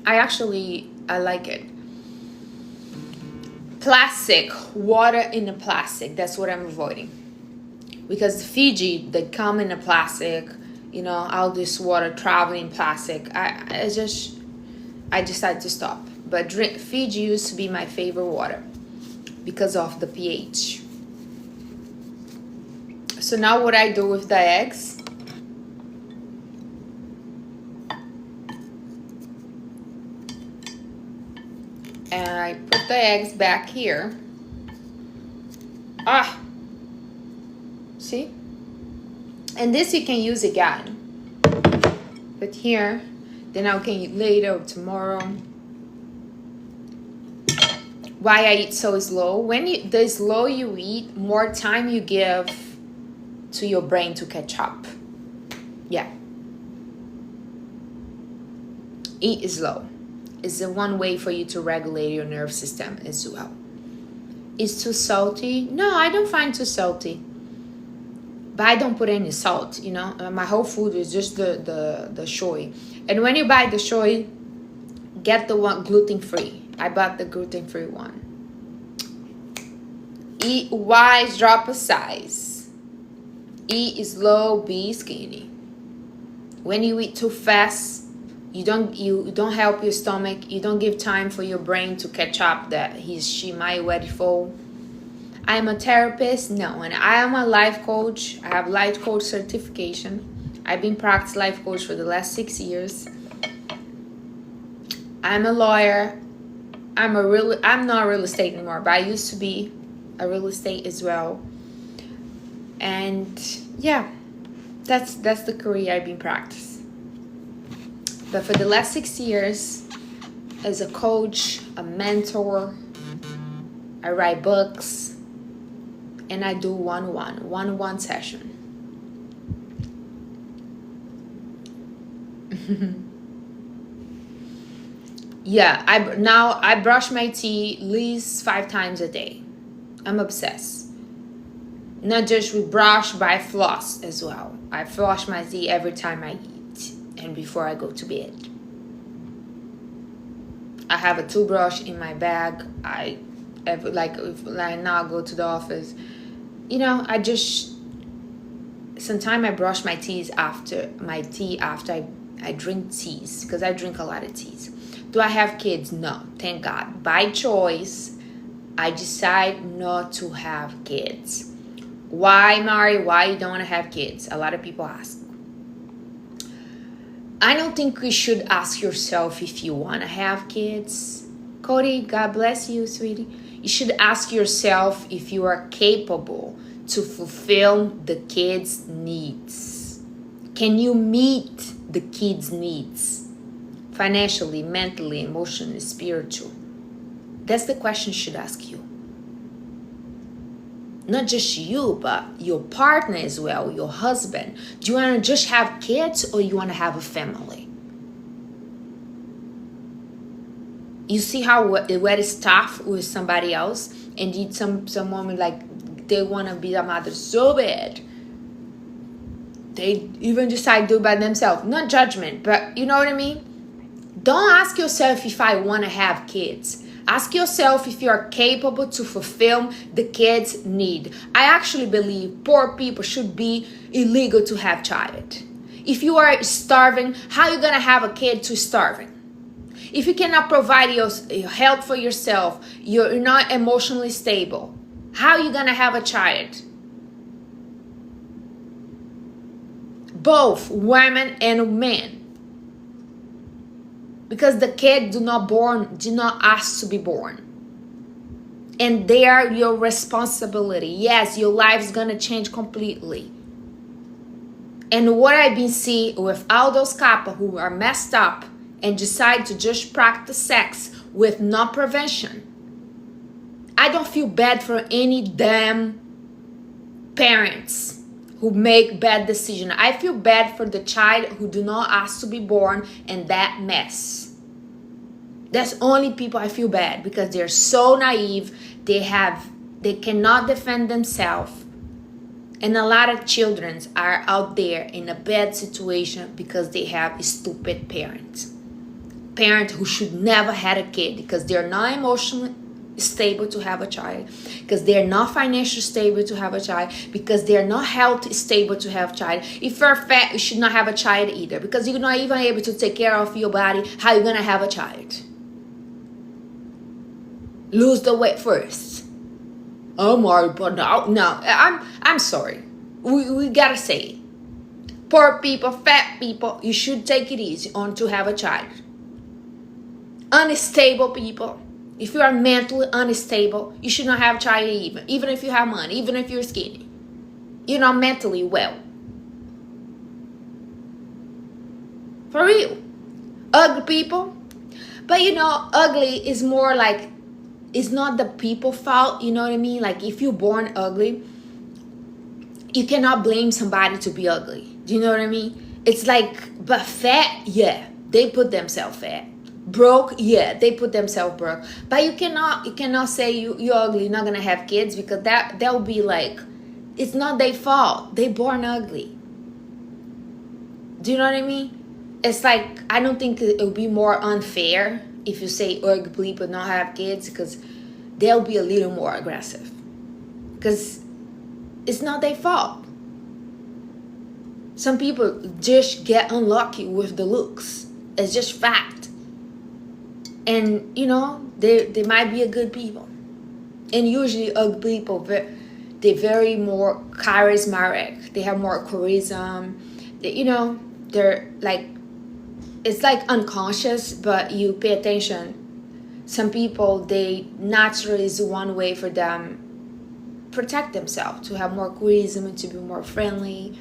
I like it. Plastic, water in a plastic, that's what I'm avoiding. Because Fiji, they come in a plastic, all this water traveling plastic. I decided to stop. But Fiji used to be my favorite water because of the pH. So now what I do with the eggs, and I put the eggs back here. See? And this you can use again. But here, then I can eat later or tomorrow. Why I eat so slow? The slow you eat, more time you give to your brain to catch up. Yeah. Eat slow. It's the one way for you to regulate your nerve system as well. It's too salty? No, I don't find too salty. But I don't put any salt, My whole food is just the shoyu. And when you buy the shoyu, get the one gluten-free. I bought the gluten-free one. Eat wise, drop a size. Eat slow, be skinny. When you eat too fast, you don't help your stomach. You don't give time for your brain to catch up that she might already fall. I am a therapist, no, and I am a life coach. I have life coach certification. I've been practicing life coach for the last 6 years. I'm a lawyer. I'm not real estate anymore, but I used to be a real estate as well. And yeah, that's the career I've been practicing. But for the last 6 years, as a coach, a mentor, I write books, and I do one-on-one session. Yeah, I brush my teeth at least 5 times a day. I'm obsessed. Not just with brush, but I floss as well. I floss my teeth every time I eat and before I go to bed. I have a toothbrush in my bag. If now I go to the office, I just sometimes I brush my teeth after I drink teas, because I drink a lot of teas. Do I have kids? No, thank God. By choice, I decide not to have kids. Why, Mari? Why you don't want to have kids? A lot of people ask. I don't think you should ask yourself if you want to have kids. Cody, God bless you, sweetie. You should ask yourself if you are capable to fulfill the kids' needs. Can you meet the kids' needs? Financially, mentally, emotionally, spiritual. That's the question you should ask you. Not just you, but your partner as well, your husband. Do you want to just have kids, or you want to have a family? You see how where it's tough with somebody else, and some women, like, they want to be a mother so bad. They even decide to do it by themselves. Not judgment, but you know what I mean? Don't ask yourself if I want to have kids. Ask yourself if you are capable to fulfill the kids' need. I actually believe poor people should be illegal to have child. If you are starving, how are you going to have a kid to starving? If you cannot provide your health for yourself, you're not emotionally stable, how are you going to have a child? Both women and men. Because the kid do not ask to be born. And they are your responsibility. Yes, your life is going to change completely. And what I've been seeing with all those couples who are messed up and decide to just practice sex with no prevention, I don't feel bad for any damn parents who make bad decisions. I feel bad for the child who do not ask to be born and that mess. That's only people I feel bad, because they're so naive. They cannot defend themselves. And a lot of children are out there in a bad situation because they have stupid parents. Parents who should never had a kid because they're not emotionally stable to have a child, because they're not financially stable to have a child, because they're not health stable to have a child. If you're fat, you should not have a child either, because you're not even able to take care of your body. How are you going to have a child? Lose the weight first. Oh my, but no, I'm sorry. We gotta say it. Poor people, fat people, you should take it easy on to have a child. Unstable people, if you are mentally unstable, you should not have a child even if you have money, even if you're skinny. You're not mentally well. For real. Ugly people. But ugly is more like, it's not the people fault, you know what I mean? Like, if you're born ugly, you cannot blame somebody to be ugly. Do you know what I mean? It's like, but fat, yeah, they put themselves fat. Broke, yeah, they put themselves broke. But you cannot say you're ugly, you're not gonna have kids, because that'll be like, it's not their fault. They born ugly. Do you know what I mean? It's like, I don't think it would be more unfair if you say ugly people not have kids, because they'll be a little more aggressive. Because it's not their fault. Some people just get unlucky with the looks. It's just fact. And they might be a good people. And usually ugly people, they're very more charismatic. They have more charisma. They're like, it's like unconscious, but you pay attention. Some people, they naturally is one way for them protect themselves, to have more charisma, to be more friendly.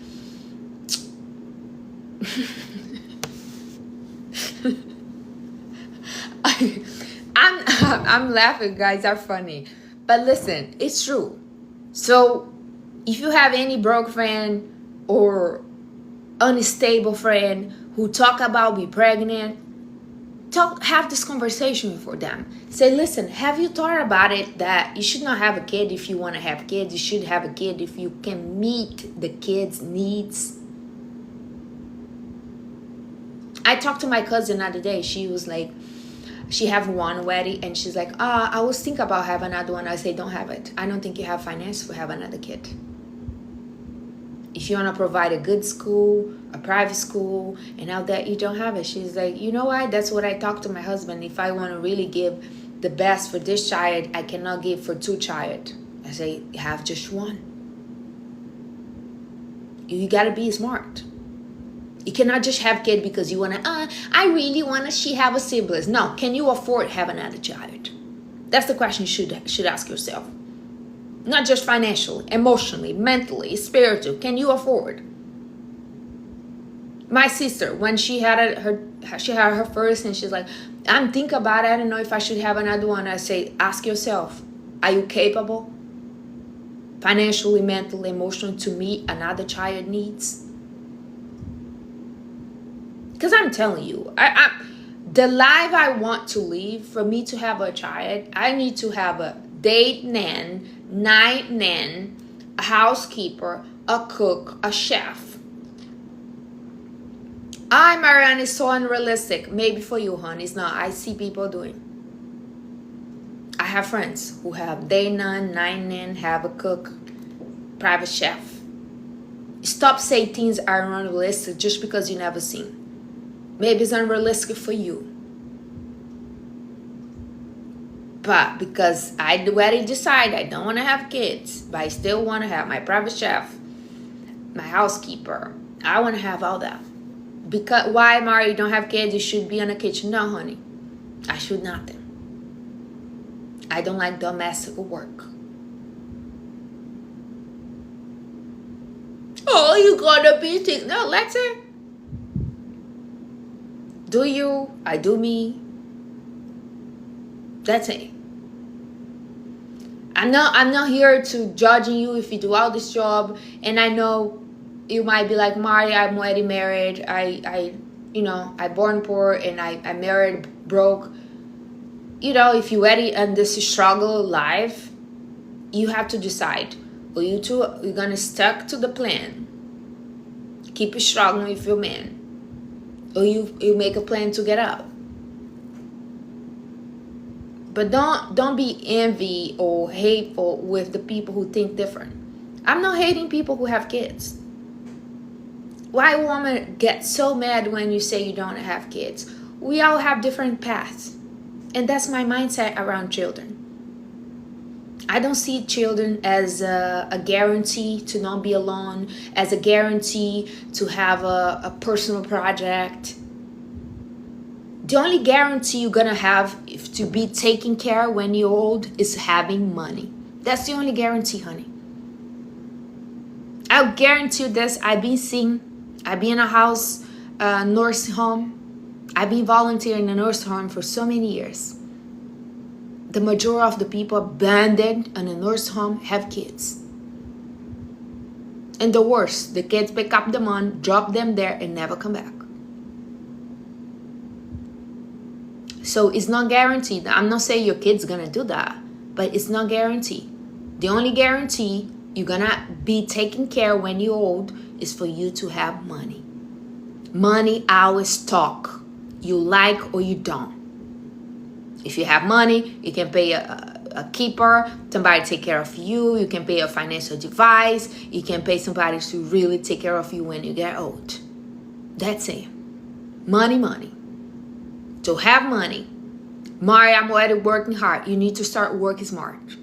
I'm laughing, guys are funny, but listen, it's true. So if you have any broke friend or unstable friend who talk about be pregnant, have this conversation for them. Say, listen, have you thought about it that you should not have a kid if you want to have kids? You should have a kid if you can meet the kid's needs. I talked to my cousin the other day. She was like, she have one already, and she's like, I was thinking about having another one. I say, don't have it. I don't think you have finance to have another kid. If you want to provide a good school, a private school, and all that, you don't have it. She's like, you know what? That's what I talked to my husband. If I want to really give the best for this child, I cannot give for two child. I say, have just one. You got to be smart. You cannot just have kid because you want to, I really want to she have a sibling. No, can you afford have another child? That's the question you should ask yourself. Not just financially, emotionally, mentally, spiritually. Can you afford? My sister, when she had her first, and she's like, I'm thinking about it. I don't know if I should have another one. I say, ask yourself, are you capable? Financially, mentally, emotionally, to meet another child needs? Because I'm telling you, the life I want to live, for me to have a child, I need to have a date nan, night nan, a housekeeper, a cook, a chef. Marianne, is so unrealistic. Maybe for you, honey, it's not. I see people doing. I have friends who have day nan, night nan, have a cook, private chef. Stop saying things are unrealistic just because you never seen. Maybe it's unrealistic for you. But because I already decided I don't want to have kids, but I still want to have my private chef, my housekeeper. I want to have all that. Because why, Mari, you don't have kids? You should be in the kitchen. No, honey. I should nothing. I don't like domestic work. Oh, you gotta be sick. No, let's say. Do you? I do me. That's it. I'm not here to judging you if you do all this job. And I know you might be like, Mari, I'm already married. I born poor and I married broke. You know, if you're already in this struggle life, you have to decide. You're gonna stuck to the plan. Keep struggling with your man. Or you make a plan to get out. But don't be envy or hateful with the people who think different. I'm not hating people who have kids. Why women get so mad when you say you don't have kids? We all have different paths. And that's my mindset around children. I don't see children as a guarantee to not be alone, as a guarantee to have a personal project. The only guarantee you're gonna have if to be taken care of when you're old is having money. That's the only guarantee, honey. I'll guarantee you this. I've been in a house, nursing home. I've been volunteering in a nursing home for so many years. The majority of the people abandoned in a nursing home have kids. And the worst, the kids pick up the money, drop them there, and never come back. So it's not guaranteed. I'm not saying your kid's gonna do that, but it's not guaranteed. The only guarantee you're gonna be taken care of when you're old is for you to have money. Money, I always talk. You like or you don't. If you have money, you can pay a keeper, somebody to take care of you. You can pay a financial advice. You can pay somebody to really take care of you when you get old. That's it. Money. To have money, Mari, I'm already working hard. You need to start working smart.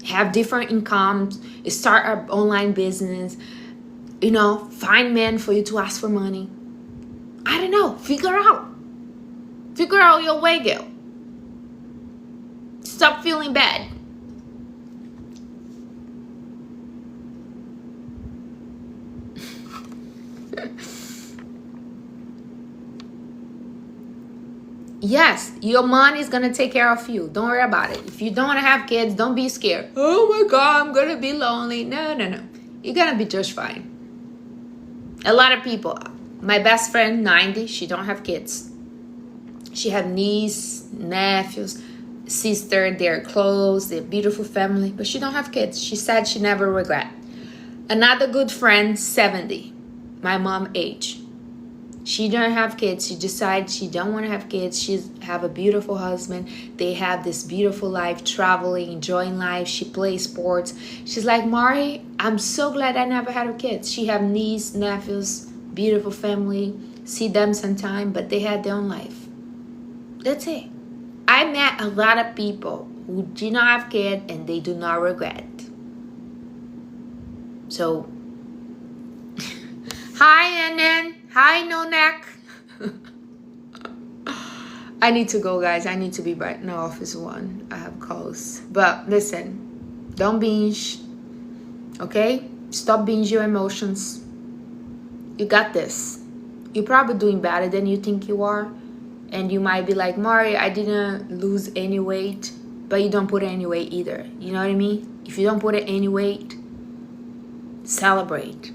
Have different incomes. Start an online business. Find men for you to ask for money. I don't know. Figure out your way, girl. Stop feeling bad. Yes, your money is gonna take care of you. Don't worry about it. If you don't want to have kids, don't be scared. Oh my God, I'm gonna be lonely. No. You're gonna be just fine. A lot of people, my best friend, 90, she don't have kids. She have niece, nephews, sister. They're close. They're beautiful family, but she don't have kids. She said she never regret. Another good friend, 70, my mom age. She don't have kids. She decides she don't want to have kids. She have a beautiful husband. They have this beautiful life, traveling, enjoying life. She plays sports. She's like, Mari, I'm so glad I never had a kids. She have niece, nephews, beautiful family. See them sometime, but they had their own life. That's it. I met a lot of people who do not have kids and they do not regret. So, hi, Annan. Hi, No Neck. I need to go, guys. I need to be back in the office 1. I have calls. But listen, don't binge. Okay? Stop binge your emotions. You got this. You're probably doing better than you think you are. And you might be like, Mari, I didn't lose any weight. But you don't put any weight either. You know what I mean? If you don't put any weight, celebrate.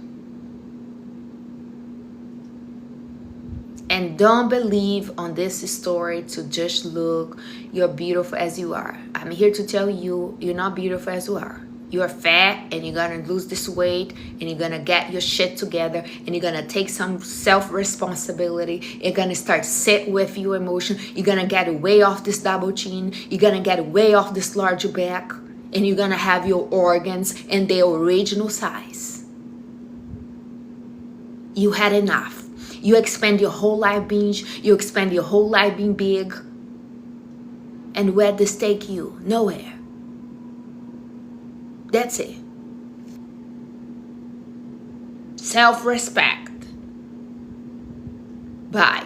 And don't believe on this story to just look, you're beautiful as you are. I'm here to tell you, you're not beautiful as you are. You're fat and you're gonna lose this weight and you're gonna get your shit together and you're gonna take some self-responsibility. You're gonna start sit with your emotion. You're gonna get way off this double chin. You're gonna get way off this larger back and you're gonna have your organs in their original size. You had enough. You expand your whole life binge. You expand your whole life being big. And where does this take you? Nowhere. That's it. Self-respect. Bye.